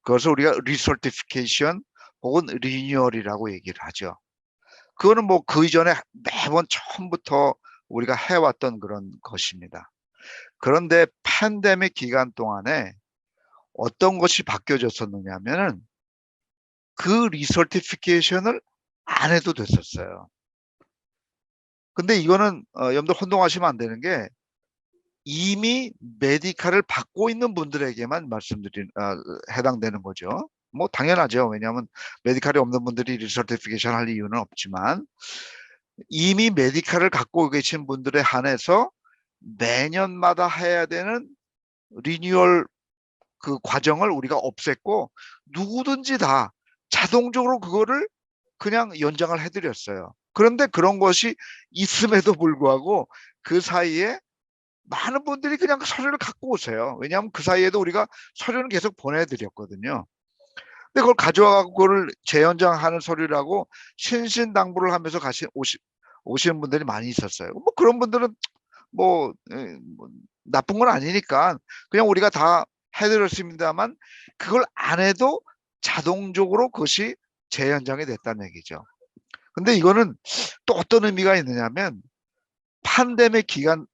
그것을 우리가 리서티피케이션 혹은 리뉴얼이라고 얘기를 하죠. 그거는 뭐 그 이전에 매번 처음부터 우리가 해왔던 그런 것입니다. 그런데 팬데믹 기간 동안에 어떤 것이 바뀌어졌었느냐 하면은 그 리서티피케이션을 안 해도 됐었어요. 근데 이거는 여러분들 혼동하시면 안 되는 게 이미 메디칼을 받고 있는 분들에게만 해당되는 거죠. 뭐 당연하죠. 왜냐하면 메디칼이 없는 분들이 리서티피케이션 할 이유는 없지만 이미 메디칼을 갖고 계신 분들에 한해서 매년마다 해야 되는 리뉴얼 그 과정을 우리가 없앴고 누구든지 다 자동적으로 그거를 그냥 연장을 해드렸어요. 그런데 그런 것이 있음에도 불구하고 그 사이에 많은 분들이 그냥 서류를 갖고 오세요. 왜냐하면 그 사이에도 우리가 서류는 계속 보내드렸거든요. 근데 그걸 가져와서 그걸 재연장하는 서류라고 신신당부를 하면서 오시는 분들이 많이 있었어요. 뭐 그런 분들은 뭐 나쁜 건 아니니까 그냥 우리가 다 해드렸습니다만 그걸 안 해도 자동적으로 그것이 재연장이 됐다는 얘기죠. 근데 이거는 또 어떤 의미가 있느냐면 팬데믹 기간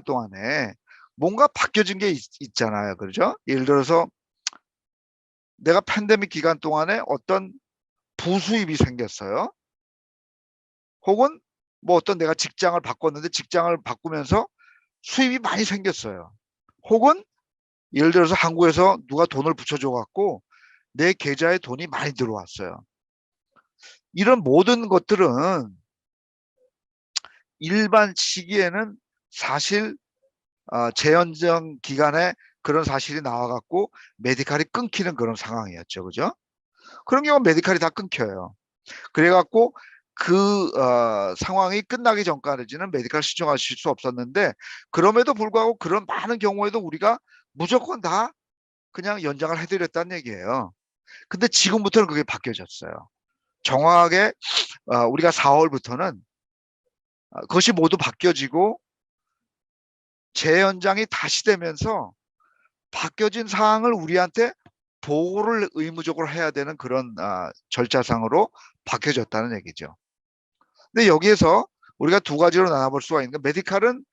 동안에 뭔가 바뀌어진 게 있잖아요. 그렇죠? 예를 들어서 내가 팬데믹 기간 동안에 어떤 부수입이 생겼어요. 혹은 뭐 어떤 내가 직장을 바꿨는데 직장을 바꾸면서 수입이 많이 생겼어요. 혹은 예를 들어서 한국에서 누가 돈을 붙여줘 갖고 내 계좌에 돈이 많이 들어왔어요. 이런 모든 것들은 일반 시기에는 사실 재연정 기간에 그런 사실이 나와갖고 메디칼이 끊기는 그런 상황이었죠. 그죠? 그런 경우는 메디칼이 다 끊겨요. 그래갖고 그 상황이 끝나기 전까지는 메디칼 신청하실 수 없었는데 그럼에도 불구하고 그런 많은 경우에도 우리가 무조건 다 그냥 연장을 해드렸다는 얘기예요. 근데 지금부터는 그게 바뀌어졌어요. 정확하게 우리가 4월부터는 그것이 모두 바뀌어지고 재연장이 다시 되면서 바뀌어진 사항을 우리한테 보고를 의무적으로 해야 되는 그런 절차상으로 바뀌어졌다는 얘기죠. 근데 여기에서 우리가 두 가지로 나눠볼 수가 있는 게 메디칼은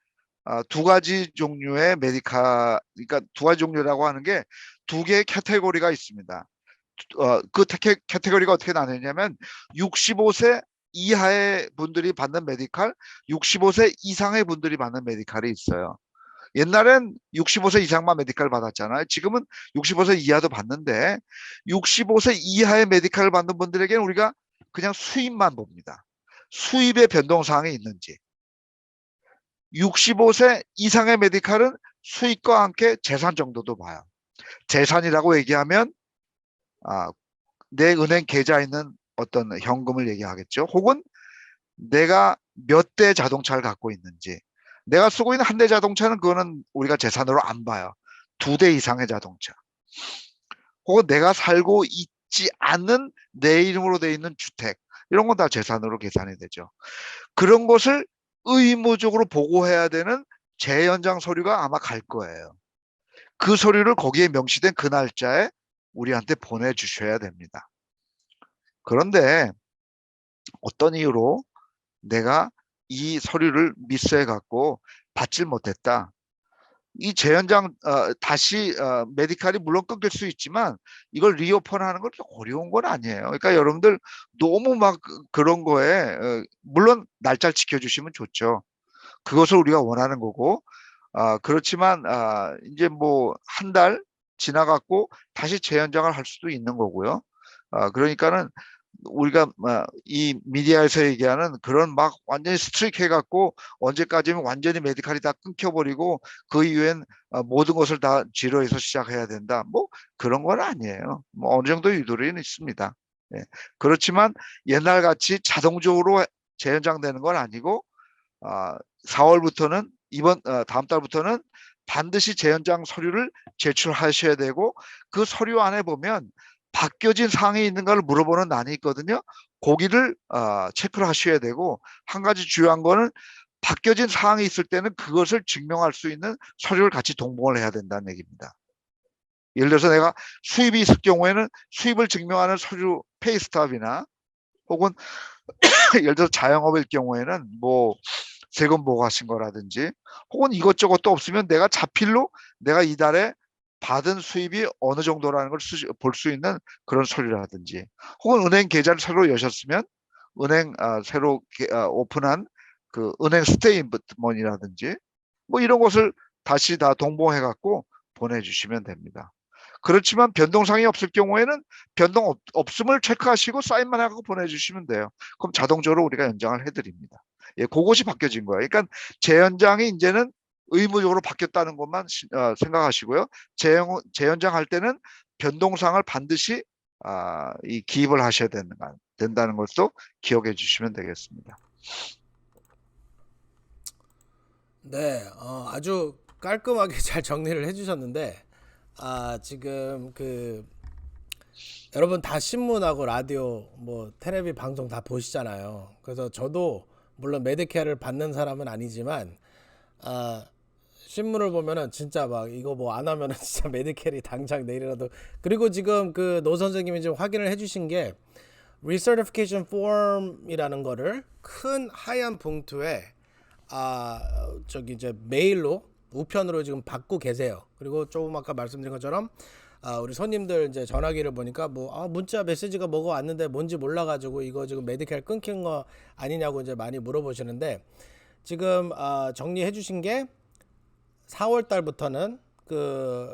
두 가지 종류의 메디칼, 그러니까 두 가지 종류라고 하는 게 두 개의 카테고리가 있습니다. 그 카테고리가 어떻게 나뉘냐면 65세 이하의 분들이 받는 메디칼, 65세 이상의 분들이 받는 메디칼이 있어요. 옛날엔 65세 이상만 메디칼 받았잖아요. 지금은 65세 이하도 받는데 65세 이하의 메디칼을 받는 분들에게는 우리가 그냥 수입만 봅니다. 수입의 변동사항이 있는지. 65세 이상의 메디칼은 수입과 함께 재산 정도도 봐요. 재산이라고 얘기하면 내 은행 계좌에 있는 어떤 현금을 얘기하겠죠. 혹은 내가 몇 대 자동차를 갖고 있는지. 내가 쓰고 있는 한 대 자동차는 그거는 우리가 재산으로 안 봐요. 2대 이상의 자동차. 혹은 내가 살고 있지 않는 내 이름으로 돼 있는 주택. 이런 건 다 재산으로 계산이 되죠. 그런 것을 의무적으로 보고해야 되는 재연장 서류가 아마 갈 거예요. 그 서류를 거기에 명시된 그 날짜에 우리한테 보내주셔야 됩니다. 그런데 어떤 이유로 내가 이 서류를 미스해 갖고 받질 못했다. 이 재연장 다시 메디칼이 물론 끊길 수 있지만 이걸 리오픈하는 건 어려운 건 아니에요. 그러니까 여러분들 너무 막 그런 거에 물론 날짜를 지켜주시면 좋죠. 그것을 우리가 원하는 거고 그렇지만 이제 뭐 한 달 지나갔고 다시 재연장을 할 수도 있는 거고요. 그러니까는 우리가 이 미디어에서 얘기하는 그런 막 완전히 스트릭 해갖고 언제까지면 완전히 메디칼이 다 끊겨버리고 그 이후엔 모든 것을 다 지로에서 시작해야 된다. 뭐 그런 건 아니에요. 뭐 어느 정도 유도리는 있습니다. 예. 그렇지만 옛날 같이 자동적으로 재연장되는 건 아니고 4월부터는 다음 달부터는 반드시 재연장 서류를 제출하셔야 되고 그 서류 안에 보면 바뀌어진 사항이 있는가를 물어보는 난이 있거든요. 거기를 체크를 하셔야 되고 한 가지 중요한 거는 바뀌어진 사항이 있을 때는 그것을 증명할 수 있는 서류를 같이 동봉을 해야 된다는 얘기입니다. 예를 들어서 내가 수입이 있을 경우에는 수입을 증명하는 서류 페이스탑이나 혹은 예를 들어 자영업일 경우에는 뭐 세금 보고하신 거라든지 혹은 이것저것 도 없으면 내가 자필로 내가 이달에 받은 수입이 어느 정도라는 걸 볼 수 있는 그런 서류라든지 혹은 은행 계좌를 새로 여셨으면 은행 새로 오픈한 그 은행 스테이트먼이라든지 뭐 이런 것을 다시 다 동봉해 갖고 보내주시면 됩니다. 그렇지만 변동사항이 없을 경우에는 변동 없음을 체크하시고 사인만 하고 보내주시면 돼요. 그럼 자동적으로 우리가 연장을 해드립니다. 예, 그것이 바뀌어진 거예요. 그러니까 재연장이 이제는 의무적으로 바뀌었다는 것만 생각하시고요. 재연장할 때는 변동사항을 반드시 이 기입을 하셔야 된다는 것도 기억해 주시면 되겠습니다. 네, 아주 깔끔하게 잘 정리를 해주셨는데, 지금 여러분 다 신문하고 라디오, 뭐 테레비 방송 다 보시잖아요. 그래서 저도 물론 메디케어를 받는 사람은 아니지만, 신문을 보면은 진짜 막 이거 뭐 안 하면은 진짜 메디케어이 당장 내일이라도. 그리고 지금 그 노 선생님이 지금 확인을 해주신 게 Recertification Form이라는 거를 큰 하얀 봉투에 저기 이제 메일로 우편으로 지금 받고 계세요. 그리고 조금 아까 말씀드린 것처럼 우리 손님들 이제 전화기를 보니까 뭐 문자 메시지가 뭐가 왔는데 뭔지 몰라가지고 이거 지금 메디칼 끊긴 거 아니냐고 이제 많이 물어보시는데 지금 정리해 주신 게 4월 달부터는 그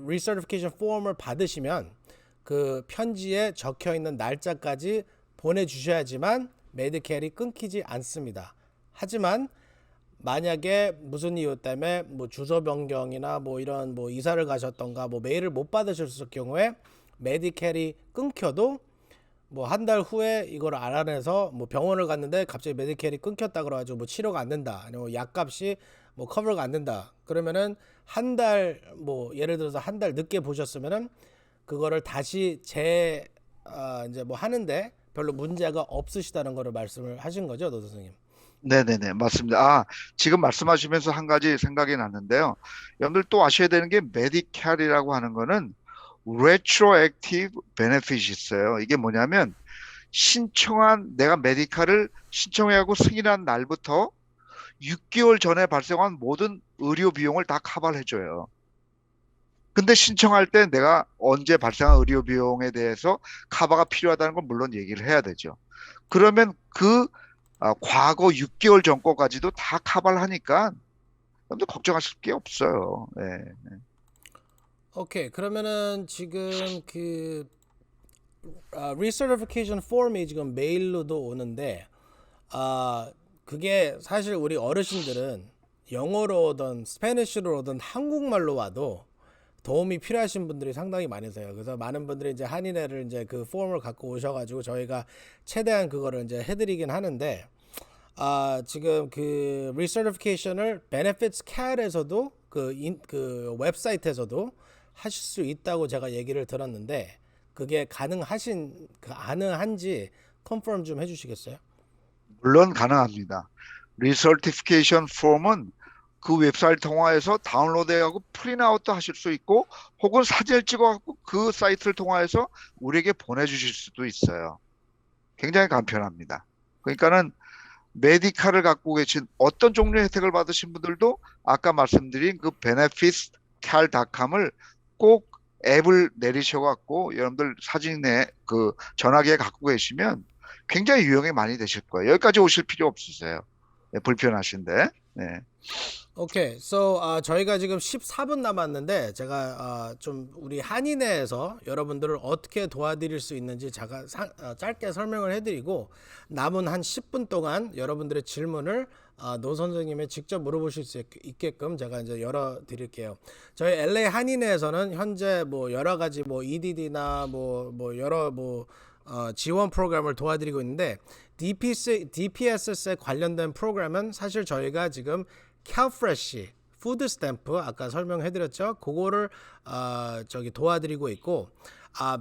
Recertification Form을 받으시면 그 편지에 적혀 있는 날짜까지 보내주셔야지만 메디케어이 끊기지 않습니다. 하지만 만약에 무슨 이유 때문에 뭐 주소 변경이나 뭐 이런 뭐 이사를 가셨던가 뭐 메일을 못 받으셨을 경우에 메디케어이 끊겨도 뭐 한 달 후에 이걸 알아내서 뭐 병원을 갔는데 갑자기 메디케어이 끊겼다 그래가지고 뭐 치료가 안 된다 아니면 약값이 뭐 커버가 안 된다 그러면은 한 달 뭐 예를 들어서 한 달 늦게 보셨으면은 그거를 다시 이제 뭐 하는데 별로 문제가 없으시다는 거를 말씀을 하신 거죠, 노 선생님? 네네네, 맞습니다. 지금 말씀하시면서 한 가지 생각이 났는데요. 여러분들 또 아셔야 되는 게 메디칼이라고 하는 거는 retroactive benefit이 있어요. 이게 뭐냐면 내가 메디칼을 신청하고 승인한 날부터 6개월 전에 발생한 모든 의료 비용을 다 커버를 해줘요. 근데 신청할 때 내가 언제 발생한 의료 비용에 대해서 커버가 필요하다는 건 물론 얘기를 해야 되죠. 그러면 과거 6개월 전 거까지도 다 커버를 하니까 여러분들 걱정하실 게 없어요. 네. 오케이. 그러면은 지금 recertification form이 지금 메일로도 오는데 그게 사실 우리 어르신들은 영어로 오든 스페니쉬로 오든 한국말로 와도 도움이 필요하신 분들이 상당히 많으세요. 그래서 많은 분들이 이제 한인회를 이제 그 폼을 갖고 오셔가지고 저희가 최대한 그거를 이제 해드리긴 하는데 지금 그 recertification을 benefits cat에서도 그 웹사이트에서도 하실 수 있다고 제가 얘기를 들었는데 그게 가능한지 컨펌 좀 해주시겠어요? 물론 가능합니다. 리서티피케이션 폼은 그 웹사이트 통해서 다운로드하고 프린트아웃도 하실 수 있고 혹은 사진을 찍어갖고 그 사이트를 통해서 우리에게 보내주실 수도 있어요. 굉장히 간편합니다. 그러니까는 메디칼을 갖고 계신 어떤 종류의 혜택을 받으신 분들도 아까 말씀드린 그 benefitscal.com을 꼭 앱을 내리셔 갖고 여러분들 사진에 그 전화기에 갖고 계시면 굉장히 유용이 많이 되실 거예요. 여기까지 오실 필요 없으세요. 네, 불편하신데. 네. 오케이. So 저희가 지금 14분 남았는데 제가 좀 우리 한인회에서 여러분들을 어떻게 도와드릴 수 있는지 제가 짧게 설명을 해드리고 남은 한 10분 동안 여러분들의 질문을 노 선생님에 직접 물어보실 수 있게끔 제가 이제 열어드릴게요. 저희 LA 한인회에서는 현재 뭐 여러 가지 뭐 EDD나 뭐 여러 지원 프로그램을 도와드리고 있는데 DPSS에 관련된 프로그램은 사실 저희가 지금 CalFresh 푸드 스탬프 아까 설명해드렸죠. 그거를 도와드리고 있고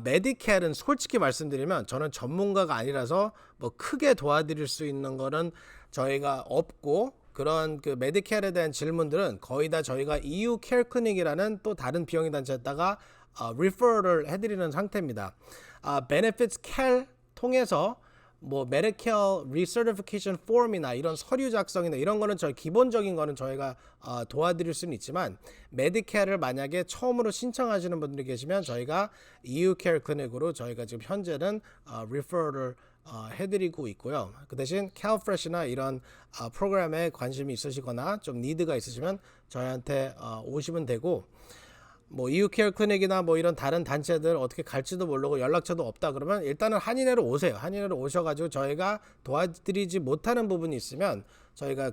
메디켈은 솔직히 말씀드리면 저는 전문가가 아니라서 뭐 크게 도와드릴 수 있는 거는 저희가 없고 그런 그 메디켈에 대한 질문들은 거의 다 저희가 EU 케어 클리닉이라는 또 다른 비영리 단체에다가 리퍼럴을 해드리는 상태입니다. Benefits Care 통해서 뭐 메디컬 리서티피케이션 폼이나 이런 서류 작성이나 이런 거는 저희 기본적인 거는 저희가 도와드릴 수는 있지만 메디케어를 만약에 처음으로 신청하시는 분들이 계시면 저희가 EU 케어 클리닉으로 저희가 지금 현재는 리퍼럴을 해드리고 있고요. 그 대신 CalFresh나 이런 프로그램에 관심이 있으시거나 좀 니드가 있으시면 저희한테 오시면 되고 뭐 EU 케어 클리닉이나 뭐 이런 다른 단체들 어떻게 갈지도 모르고 연락처도 없다 그러면 일단은 한인회로 오세요. 한인회로 오셔가지고 저희가 도와드리지 못하는 부분이 있으면 저희가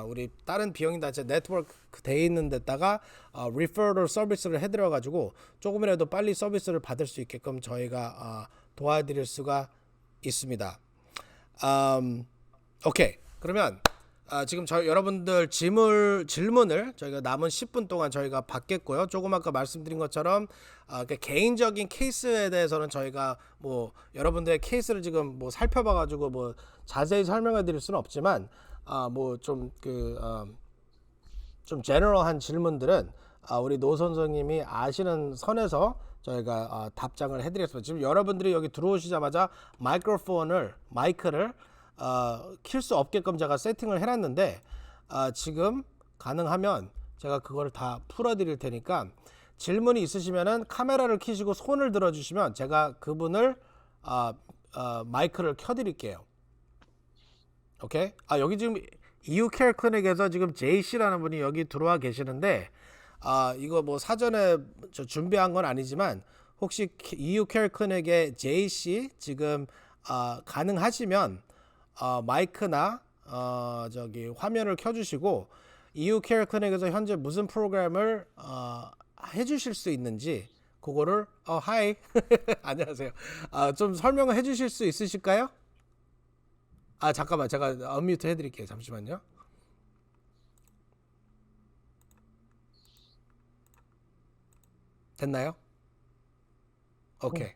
우리 다른 비영리 단체 네트워크 돼 있는 데다가 리퍼럴 서비스를 해드려가지고 조금이라도 빨리 서비스를 받을 수 있게끔 저희가 도와드릴 수가 있습니다. 오케이. 그러면 지금 여러분들 질문을 저희가 남은 10분 동안 저희가 받겠고요. 조금 아까 말씀드린 것처럼 개인적인 케이스에 대해서는 저희가 뭐 여러분들의 케이스를 지금 뭐 살펴봐가지고 뭐 자세히 설명해 드릴 수는 없지만 뭐 좀 좀 제너럴한 질문들은 우리 노 선생님이 아시는 선에서 저희가 답장을 해드리겠습니다. 지금 여러분들이 여기 들어오시자마자 마이크를 킬 수 없게끔 제가 세팅을 해놨는데 지금 가능하면 제가 그걸 다 풀어드릴 테니까 질문이 있으시면은 카메라를 켜시고 손을 들어주시면 제가 그분을 마이크를 켜드릴게요. 오케이? 여기 지금 EU 케어 클리닉에서 지금 JC라는 분이 여기 들어와 계시는데 이거 뭐 사전에 준비한 건 아니지만 혹시 EU 케어 클리닉의 JC 지금 가능하시면 마이크나 화면을 켜주시고 EU 케어 클리닉에서 현재 무슨 프로그램을 해주실 수 있는지 그거를 하이 안녕하세요. 좀 설명을 해주실 수 있으실까요? 잠깐만 제가 언뮤트 해드릴게요. 잠시만요. 됐나요? 오케이.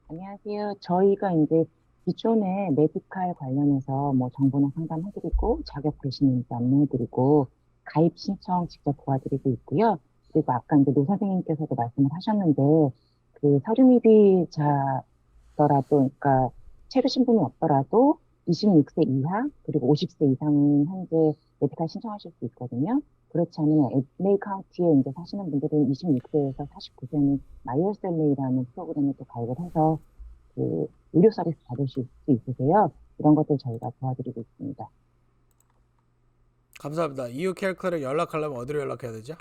안녕하세요. 저희가 이제 기존에 메디칼 관련해서 뭐 정보나 상담해드리고 자격 되시는지 안내해드리고 가입 신청 직접 도와드리고 있고요. 그리고 아까 이제 노 선생님께서도 말씀을 하셨는데 그 서류 미비자더라도 그러니까 체르신 분이 없더라도 26세 이하 그리고 50세 이상은 현재 메디칼 신청하실 수 있거든요. 그렇지 않으면 LA 카운티에 이제 사시는 분들은 26세에서 49세는 마이어셀레이라는 프로그램에 또 가입을 해서 그 의료 서비스 받으실 수 있으세요. 이런 것들 저희가 도와드리고 있습니다. 감사합니다. EU 케어 클리닉 연락하려면 어디로 연락해야 되죠?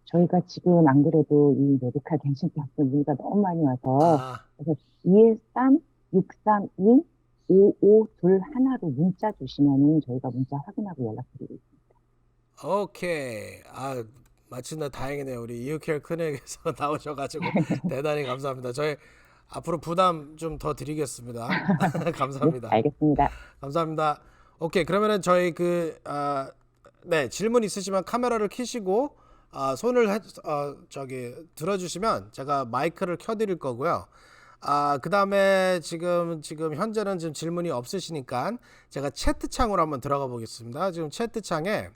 저희가 지금 안 그래도 이 메디칼 갱신 때문에 문의가 너무 많이 와서 그래서 213-632-5521로 문자 주시면은 저희가 문자 확인하고 연락드리고 있습니다. 오케이. 마침내 다행이네요. 우리 EU 케어 클리닉에서 나오셔가지고 대단히 감사합니다. 저희 앞으로 부담 좀 더 드리겠습니다. 감사합니다. 네, 알겠습니다. 감사합니다. 오케이. 그러면은 저희 질문 있으시면 카메라를 켜시고 손을 들어주시면 제가 마이크를 켜드릴 거고요. 그 다음에 지금 현재는 지금 질문이 없으시니까 제가 채트창으로 한번 들어가 보겠습니다. 지금 채트창에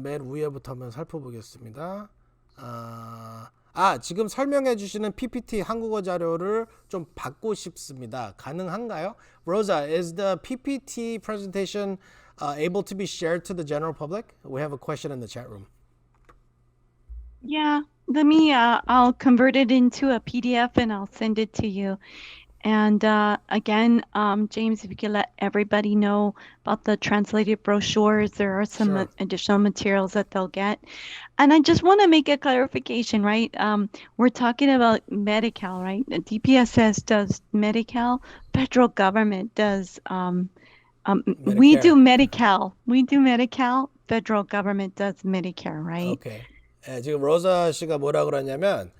맨 위에부터 한번 살펴보겠습니다. 지금 설명해 주시는 PPT 한국어 자료를 좀 받고 싶습니다. 가능한가요? Rosa, is the PPT presentation able to be shared to the general public? We have a question in the chat room. Yeah, let me, I'll convert it into a PDF and I'll send it to you. And again, James, if you could let everybody know about the translated brochures, there are some Sure. additional materials that they'll get. And I just want to make a clarification, right? We're talking about Medi-Cal, right? The DPSS does Medi-Cal, federal government does, we do Medi-Cal, federal government does Medicare, right? 오케이. 지금 로자 씨가 뭐라 그러냐면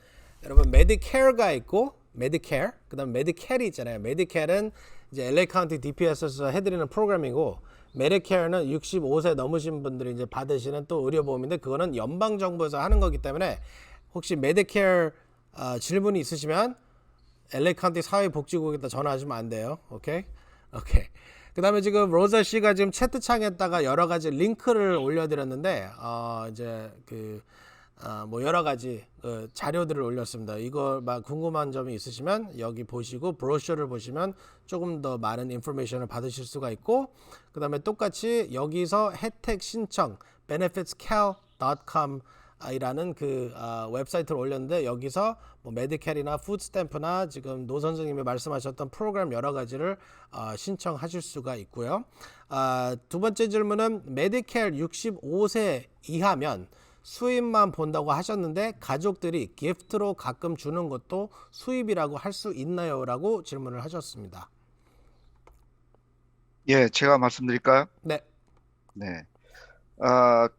여러분 메디케어가 있고 메디케어, 그다음 메디켈이 있잖아요. 메디켈은 이제 LA 카운티 DPS에서 해드리는 프로그램이고 메디케어는 65세 넘으신 분들이 이제 받으시는 또 의료보험인데 그거는 연방 정부에서 하는 거기 때문에 혹시 메디케어 질문이 있으시면 LA 카운티 사회복지국에다 전화하시면 안 돼요. 오케이? 오케이. 그다음에 지금 로자 씨가 지금 채팅창에다가 여러 가지 링크를 올려드렸는데 이제 뭐 여러 가지 자료들을 올렸습니다. 이거 막 궁금한 점이 있으시면 여기 보시고 브로셔를 보시면 조금 더 많은 인포메이션을 받으실 수가 있고 그다음에 똑같이 여기서 혜택 신청 benefitscal.com 이라는 웹사이트를 올렸는데 여기서 뭐 메디켈이나 푸드스탬프나 지금 노 선생님이 말씀하셨던 프로그램 여러 가지를 신청하실 수가 있고요. 두 번째 질문은 메디켈 65세 이하면 수입만 본다고 하셨는데 가족들이 기프트로 가끔 주는 것도 수입이라고 할 수 있나요? 라고 질문을 하셨습니다. 예, 제가 말씀드릴까요? 네. 네.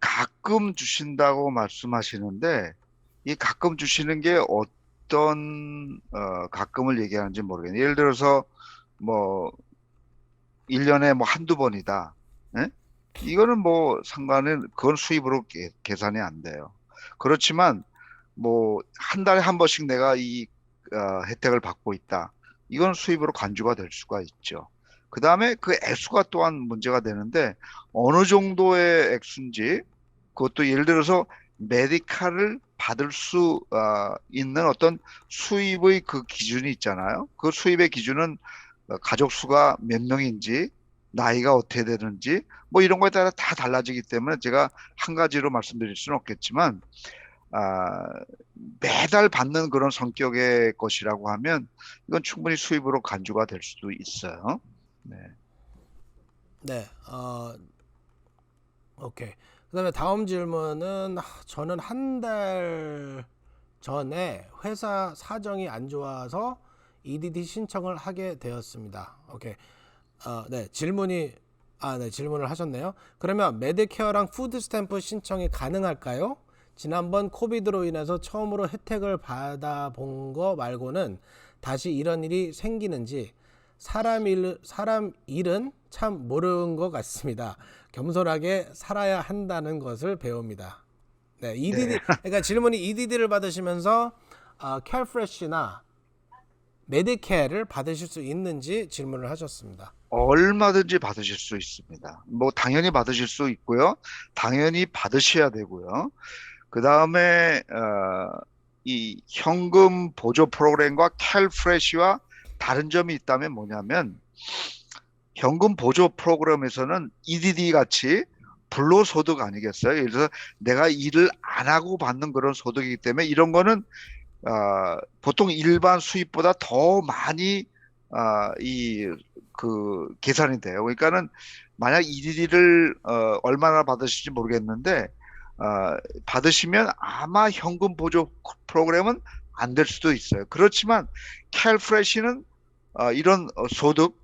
가끔 주신다고 말씀하시는데 이 가끔 주시는 게 어떤 가끔을 얘기하는지 모르겠네요. 예를 들어서 뭐 1년에 뭐 한두 번이다. 예? 이거는 뭐 상관은 그건 수입으로 계산이 안 돼요. 그렇지만 뭐 한 달에 한 번씩 내가 이 혜택을 받고 있다. 이건 수입으로 간주가 될 수가 있죠. 그 다음에 그 액수가 또한 문제가 되는데 어느 정도의 액수인지 그것도 예를 들어서 메디칼을 받을 수 있는 어떤 수입의 그 기준이 있잖아요. 그 수입의 기준은 가족 수가 몇 명인지 나이가 어떻게 되는지 뭐 이런 거에 따라 다 달라지기 때문에 제가 한 가지로 말씀드릴 수는 없겠지만 매달 받는 그런 성격의 것이라고 하면 이건 충분히 수입으로 간주가 될 수도 있어요. 네. 네. 오케이. 그다음에 다음 질문은 저는 한 달 전에 회사 사정이 안 좋아서 EDD 신청을 하게 되었습니다. 오케이. 네, 질문을 하셨네요. 그러면 메디케어랑 푸드 스탬프 신청이 가능할까요? 지난번 코비드로 인해서 처음으로 혜택을 받아본 거 말고는 다시 이런 일이 생기는지 사람 일은 참 모르는 것 같습니다. 겸손하게 살아야 한다는 것을 배웁니다. 네, EDD. 그러니까 질문이 EDD를 받으시면서 캘프레시나 메디케어를 받으실 수 있는지 질문을 하셨습니다. 얼마든지 받으실 수 있습니다. 뭐 당연히 받으실 수 있고요. 당연히 받으셔야 되고요. 그 다음에 이 현금 보조 프로그램과 캘프레시와 다른 점이 있다면 뭐냐면 현금 보조 프로그램에서는 EDD 같이 불로소득 아니겠어요? 예를 들어서 내가 일을 안 하고 받는 그런 소득이기 때문에 이런 거는 보통 일반 수입보다 더 많이 계산이 돼요. 그러니까는 만약 EDD를 얼마나 받으실지 모르겠는데 받으시면 아마 현금 보조 프로그램은 안 될 수도 있어요. 그렇지만 캘프레시는 이런 소득,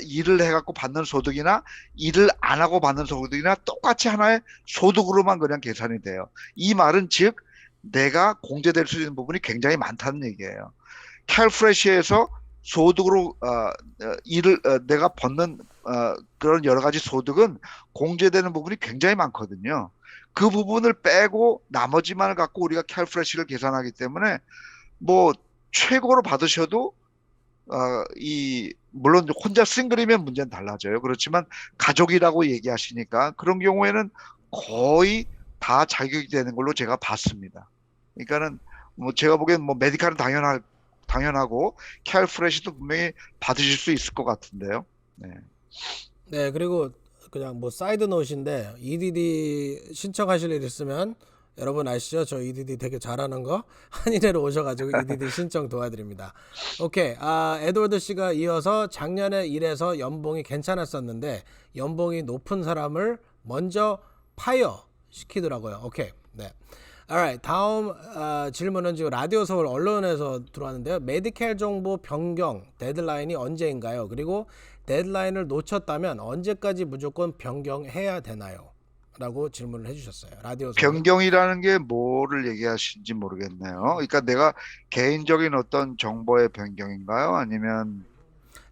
일을 해갖고 받는 소득이나 일을 안 하고 받는 소득이나 똑같이 하나의 소득으로만 그냥 계산이 돼요. 이 말은 즉 내가 공제될 수 있는 부분이 굉장히 많다는 얘기예요. 캘프레시에서 소득으로 내가 받는 그런 여러 가지 소득은 공제되는 부분이 굉장히 많거든요. 그 부분을 빼고 나머지만을 갖고 우리가 캘프레시를 계산하기 때문에 뭐 최고로 받으셔도 물론 혼자 싱글이면 문제는 달라져요. 그렇지만 가족이라고 얘기하시니까 그런 경우에는 거의 다 자격이 되는 걸로 제가 봤습니다. 그러니까는 뭐 제가 보기엔 뭐 메디칼은 당연하고 캘프레시도 분명히 받으실 수 있을 것 같은데요. 네. 네, 그리고 그냥 뭐 사이드 노트인데 EDD 신청하실 일 있으면 여러분 아시죠? 저 EDD 되게 잘하는 거 한인회로 오셔가지고 EDD 신청 도와드립니다. 오케이, 에드워드 씨가 이어서 작년에 일해서 연봉이 괜찮았었는데 연봉이 높은 사람을 먼저 파이어 시키더라고요. 오케이, 네. Alright, 다음 질문은 지금 라디오 서울 언론에서 들어왔는데요. 메디켈 정보 변경 데드라인이 언제인가요? 그리고 데드라인을 놓쳤다면 언제까지 무조건 변경해야 되나요? 라고 질문을 해주셨어요. 라디오 서울. 변경이라는 게 뭐를 얘기하시는지 모르겠네요. 그러니까 내가 개인적인 어떤 정보의 변경인가요? 아니면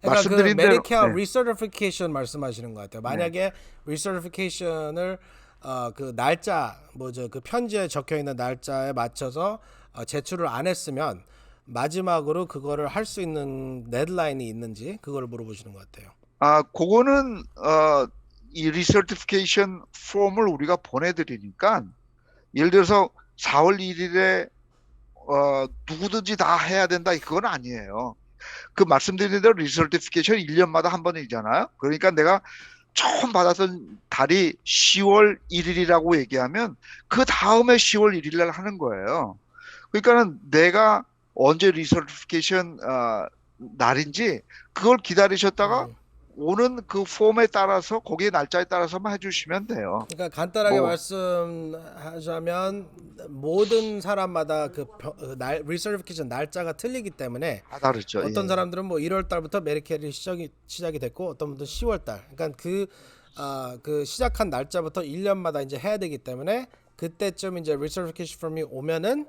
그러니까 그 말씀드린 대로 메디케어 네. 리서티피케이션 말씀하시는 것 같아요. 만약에 리서티피케이션을 그 날짜 뭐죠 그 편지에 적혀 있는 날짜에 맞춰서 제출을 안 했으면 마지막으로 그거를 할 수 있는 데드라인이 있는지 그걸 물어보시는 것 같아요. 그거는 이 리서티피케이션 폼을 우리가 보내드리니까 예를 들어서 4월 1일에 누구든지 다 해야 된다 그건 아니에요. 그 말씀드린 대로 리서티피케이션 1년마다 한 번이잖아요. 그러니까 내가 처음 받았던 달이 10월 1일이라고 얘기하면 그 다음에 10월 1일 날 하는 거예요. 그러니까는 내가 언제 리서티피케이션 날인지 그걸 기다리셨다가 오는 그 폼에 따라서 거기에 날짜에 따라서만 해주시면 돼요. 그러니까 간단하게 뭐. 말씀하자면 모든 사람마다 리서티피케이션 날짜가 틀리기 때문에 다 다르죠. 어떤 예. 사람들은 뭐 1월 달부터 메디케어이 시작이 됐고 어떤 분들은 10월 달. 그러니까 그 시작한 날짜부터 1년마다 이제 해야 되기 때문에 그때쯤 이제 리서티피케이션 폼이 오면은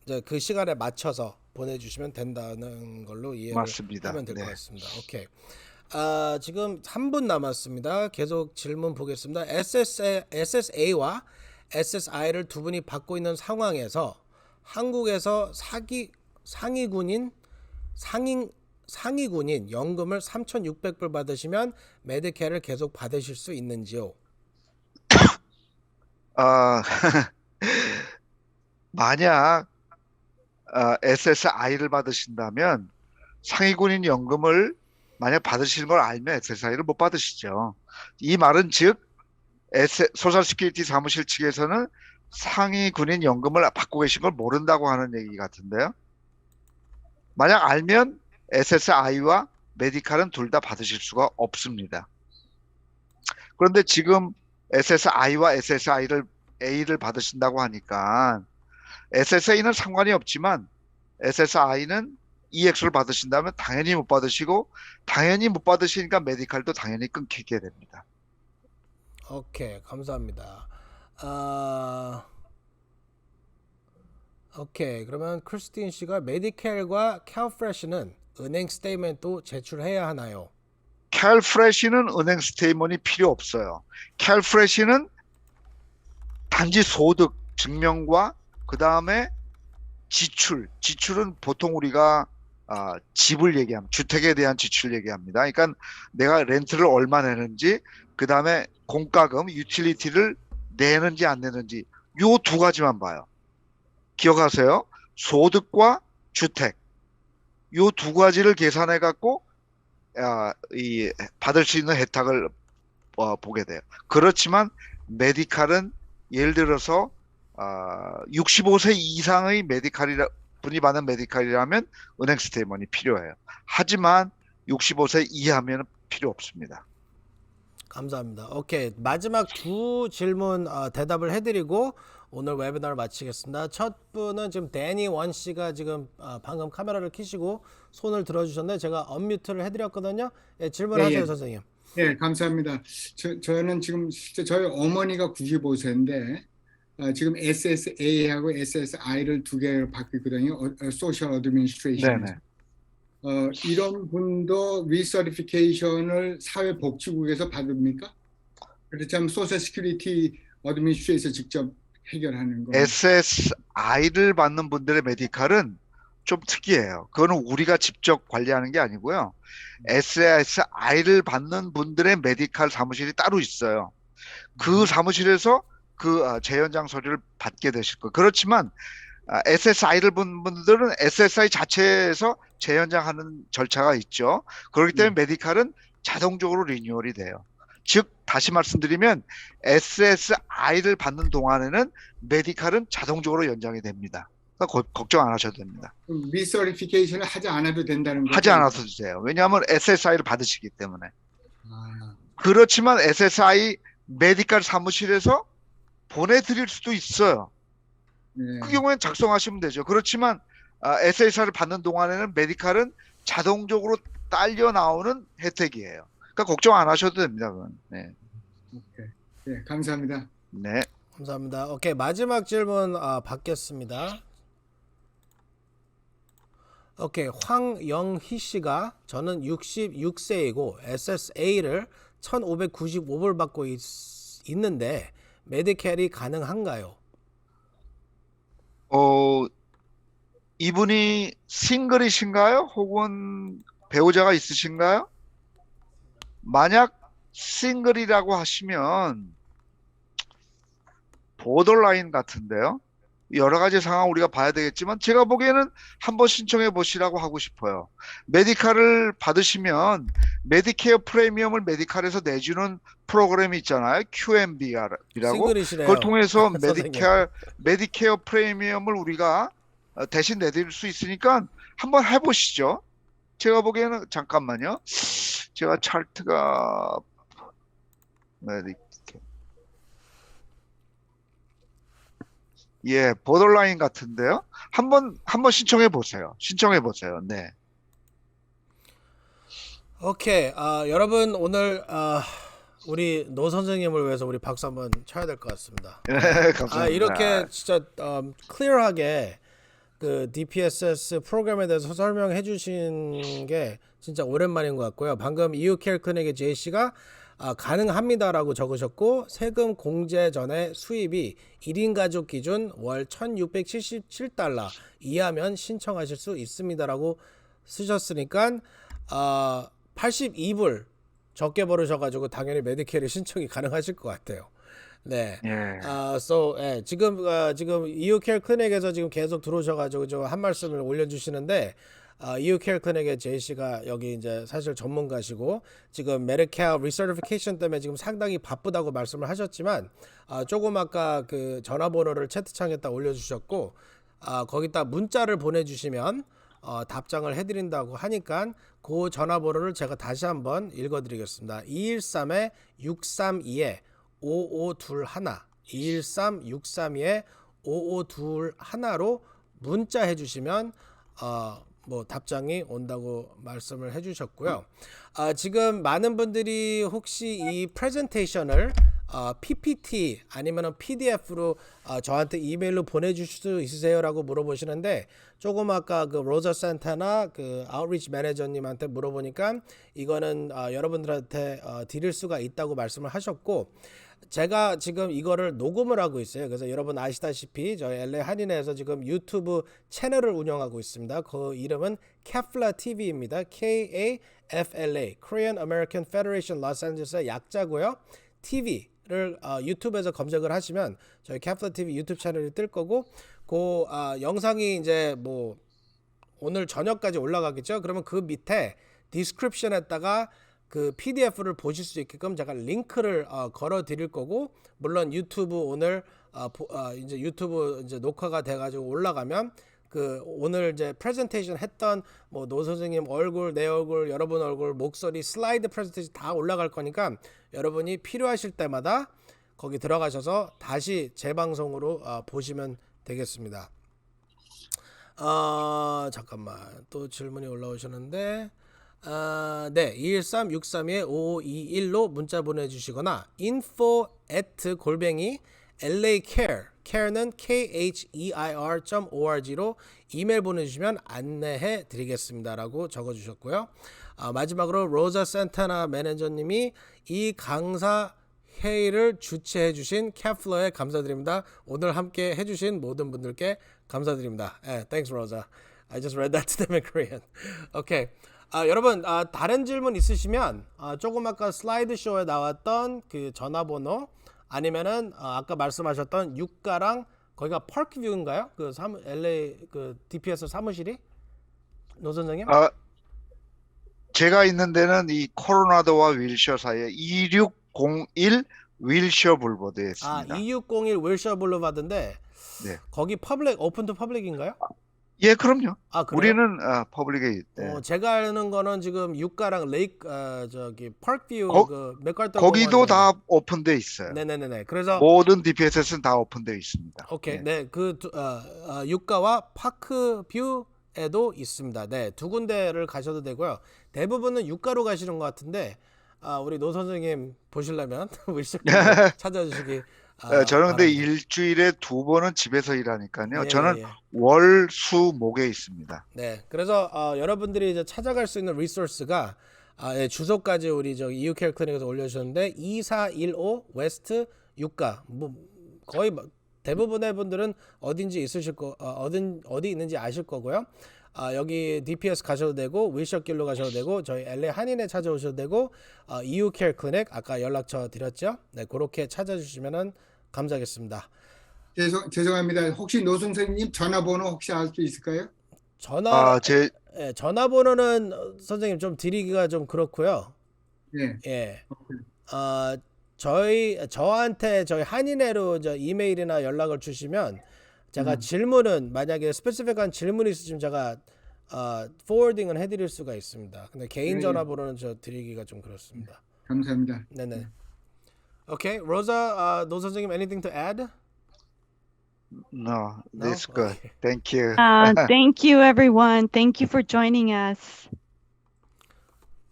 이제 그 시간에 맞춰서 보내주시면 된다는 걸로 이해를 맞습니다. 하면 될 것 네. 같습니다. 오케이. 지금 3분 남았습니다. 계속 질문 보겠습니다. SSA와 SSI를 두 분이 받고 있는 상황에서 한국에서 상위군인 연금을 3,600불 받으시면 메디케어를 계속 받으실 수 있는지요? 만약 SSI를 받으신다면 상위군인 연금을 만약 받으시는 걸 알면 SSI를 못 받으시죠. 이 말은 즉 소셜시큐리티 사무실 측에서는 상위군인 연금을 받고 계신 걸 모른다고 하는 얘기 같은데요. 만약 알면 SSI와 메디칼은 둘 다 받으실 수가 없습니다. 그런데 지금 SSI와 SSI를 받으신다고 하니까 SSA는 상관이 없지만 SSI는 EX를 받으신다면 당연히 못 받으시고 당연히 못 받으시니까 메디칼도 당연히 끊기게 됩니다. 오케이, 감사합니다. 오케이, 그러면 크리스틴 씨가 메디켈과 캘프레시는 은행 스테이트먼트도 제출해야 하나요? 캘프레시는 은행 스테이트먼이 필요 없어요. 캘프레시는 단지 소득 증명과 그 다음에 지출은 보통 우리가 집을 얘기하면 주택에 대한 지출 얘기합니다. 그러니까 내가 렌트를 얼마 내는지 그 다음에 공과금, 유틸리티를 내는지 안 내는지 요 두 가지만 봐요. 기억하세요. 소득과 주택 요 두 가지를 계산해 갖고 받을 수 있는 혜택을 보게 돼요. 그렇지만 메디칼은 예를 들어서 65세 이상의 분이 받는 메디칼이라면 은행 스테이트먼이 필요해요. 하지만 65세 이하면 필요 없습니다. 감사합니다. 오케이, 마지막 두 질문 대답을 해드리고 오늘 웨비나를 마치겠습니다. 첫 분은 지금 데니 원 씨가 지금 방금 카메라를 켜시고 손을 들어주셨는데 제가 언뮤트를 해드렸거든요. 예, 질문하세요, 예. 선생님. 네, 감사합니다. 저는 지금 실제 저희 어머니가 95세인데 지금 SSA하고 SSI를 두 개를 받고 있거든요. 소셜 어드미니스트레이션. 네네. 이런 분도 리서티피케이션을 사회복지국에서 받습니까? 그렇다면 소셜 시큐리티 어드미니스트레이션에서 직접 해결하는 거. SSI를 받는 분들의 메디칼은 좀 특이해요. 그거는 우리가 직접 관리하는 게 아니고요. SSI를 받는 분들의 메디칼 사무실이 따로 있어요. 그 사무실에서 그 재연장 서류를 받게 되실 거예요. 그렇지만 SSI를 본 분들은 SSI 자체에서 재연장하는 절차가 있죠. 그렇기 때문에 메디칼은 자동적으로 리뉴얼이 돼요. 즉 다시 말씀드리면 SSI를 받는 동안에는 메디칼은 자동적으로 연장이 됩니다. 그러니까 걱정 안 하셔도 됩니다. 리서티피케이션을 하지 않아도 된다는 거죠? 하지 않아도 돼요. 왜냐하면 SSI를 받으시기 때문에. 아, 그렇지만 SSI 메디칼 사무실에서 보내드릴 수도 있어요. 네. 그 경우에는 작성하시면 되죠. 그렇지만 SSI를 받는 동안에는 메디칼은 자동적으로 딸려 나오는 혜택이에요. 그러니까 걱정 안 하셔도 됩니다. 그건. 네. 오케이. 네, 감사합니다. 네. 감사합니다. 오케이, 마지막 질문 받겠습니다. 오케이, 황영희 씨가 저는 66세이고 SSA를 1,595불 받고 있는데 메디켈이 가능한가요? 이분이 싱글이신가요? 혹은 배우자가 있으신가요? 만약 싱글이라고 하시면 보더라인 같은데요. 여러 가지 상황 우리가 봐야 되겠지만 제가 보기에는 한번 신청해 보시라고 하고 싶어요. 메디칼을 받으시면 메디케어 프리미엄을 메디칼에서 내주는 프로그램이 있잖아요. QMB라고. 싱글이시래요. 그걸 통해서 선생님. 메디케어 프리미엄을 우리가 대신 내드릴 수 있으니까 한번 해보시죠. 제가 보기에는 잠깐만요. 제가 차트가 예, 보더라인 같은데요. 한번 신청해 보세요. 신청해 보세요. 네. 오케이, 여러분 오늘 우리 노 선생님을 위해서 우리 박수 한번 쳐야 될 것 같습니다. 감사합니다. 이렇게 진짜 클리어하게 그 DPSS 프로그램에 대해서 설명해 주신 게 진짜 오랜만인 것 같고요. 방금 이유케어 클리닉의 제이씨가 가능합니다라고 적으셨고 세금 공제 전에 수입이 1인 가족 기준 월 1,677달러 이하면 신청하실 수 있습니다라고 쓰셨으니까 82불 적게 벌으셔가지고 당연히 메디케어를 신청이 가능하실 것 같아요. 네. 예. 지금 이유케어 클리닉에서 지금 계속 들어오셔가지고 좀 한 말씀을 올려주시는데 이유케어 클리닉의 제이 씨가 여기 이제 사실 전문가시고 지금 메디케어 리서티피케이션 때문에 지금 상당히 바쁘다고 말씀을 하셨지만 조금 아까 그 전화번호를 채팅창에다 올려주셨고 거기다 문자를 보내주시면 답장을 해드린다고 하니까 그 전화번호를 제가 다시 한번 읽어드리겠습니다. 213-632에 5521 213-632에 5521로 문자 해주시면 뭐 답장이 온다고 말씀을 해주셨고요. 지금 많은 분들이 혹시 이 프레젠테이션을 PPT 아니면 PDF로 저한테 이메일로 보내주실 수 있으세요라고 물어보시는데 조금 아까 그 로저 센터나 그 아웃리치 매니저님한테 물어보니까 이거는 여러분들한테 드릴 수가 있다고 말씀을 하셨고 제가 지금 이거를 녹음을 하고 있어요. 그래서 여러분 아시다시피 저희 LA 한인회에서 지금 유튜브 채널을 운영하고 있습니다. 그 이름은 KAFLA TV입니다. KAFLA Korean American Federation Los Angeles의 약자고요. TV를 유튜브에서 검색을 하시면 저희 KAFLA TV 유튜브 채널이 뜰 거고 그 영상이 이제 뭐 오늘 저녁까지 올라가겠죠. 그러면 그 밑에 디스크립션에다가 그 PDF를 보실 수 있게끔 제가 링크를 걸어 드릴 거고 물론 유튜브 오늘 이제 유튜브 이제 녹화가 돼 가지고 올라가면 그 오늘 이제 프레젠테이션 했던 뭐 노 선생님 얼굴, 내 얼굴, 여러분 얼굴, 목소리, 슬라이드 프레젠테이션 다 올라갈 거니까 여러분이 필요하실 때마다 거기 들어가셔서 다시 재방송으로 보시면 되겠습니다. 잠깐만 또 질문이 올라오셨는데 네, 213-632-5521로 문자 보내주시거나 info@LACare care는 KHEIR.org로 이메일 보내주시면 안내해 드리겠습니다라고 적어주셨고요. 마지막으로 로자 센타나 매니저님이 이 강사 회의를 주최해 주신 KAFLA에 감사드립니다. 오늘 함께 해주신 모든 분들께 감사드립니다. Thanks, Rosa. I just read that to them in Korean. Okay. 여러분 다른 질문 있으시면 조금 아까 슬라이드 쇼에 나왔던 그 전화번호 아니면은 아까 말씀하셨던 유가랑 거기가 파크뷰인가요? 그 LA 그 DPS 사무실이? 노 선생님? 아, 제가 있는 데는 이 코로나도와 윌셔 사이에 2601 윌셔 불버드에 아, 있습니다. 2601 윌셔 블루바드인데 네. 거기 퍼블릭 오픈 투 퍼블릭인가요? 예, 그럼요. 아, 그래요? 우리는 퍼블릭에 제가 아는 거는 지금 유가랑 레이크 저기 파크뷰 거- 그 맥갈더 거기도 공원 다 오픈돼 있어요. 네네네네. 그래서 모든 DPS는 다 오픈돼 있습니다. 오케이. 예. 네. 그 유가와 파크뷰에도 있습니다. 네. 두 군데를 가셔도 되고요. 대부분은 유가로 가시는 것 같은데 우리 노 선생님 보시려면 윌셔길 찾아주시기 저는 근데 바랍니다. 일주일에 2번은 집에서 일하니까요. 예, 저는 예, 예. 월, 수, 목에 있습니다. 네, 그래서 여러분들이 이제 찾아갈 수 있는 리소스가 예, 주소까지 우리 저 EUCare 클리닉에서 올려주셨는데 2415 웨스트 유가 뭐 거의 대부분의 분들은 어딘지 있으실 거 어디 있는지 아실 거고요. 여기 DPS 가셔도 되고 윌셔길로 가셔도 되고 저희 LA 한인에 찾아오셔도 되고 EUCare 클리닉 아까 연락처 드렸죠. 네, 그렇게 찾아주시면은 감사하겠습니다. 죄송합니다. 혹시 노 선생님 전화번호 혹시 알 수 있을까요? 예, 전화번호는 선생님 좀 드리기가 좀 그렇고요. 예. 예. 저한테 저희 한인회로 이메일이나 연락을 주시면 제가 질문은 만약에 스페시픽한 질문이 있으시면 제가 포워딩을 해드릴 수가 있습니다. 근데 개인 네. 전화번호는 저 드리기가 좀 그렇습니다. 감사합니다. 네네. 오케이, 로자, 노 선생님, anything to add? No, No? that's good. Okay. Thank you. Thank you, everyone. Thank you for joining us.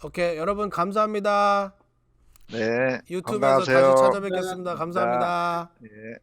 오케이, 여러분 감사합니다. 네, 유튜브에서 다시 건강하세요. 찾아뵙겠습니다. 감사합니다. 예.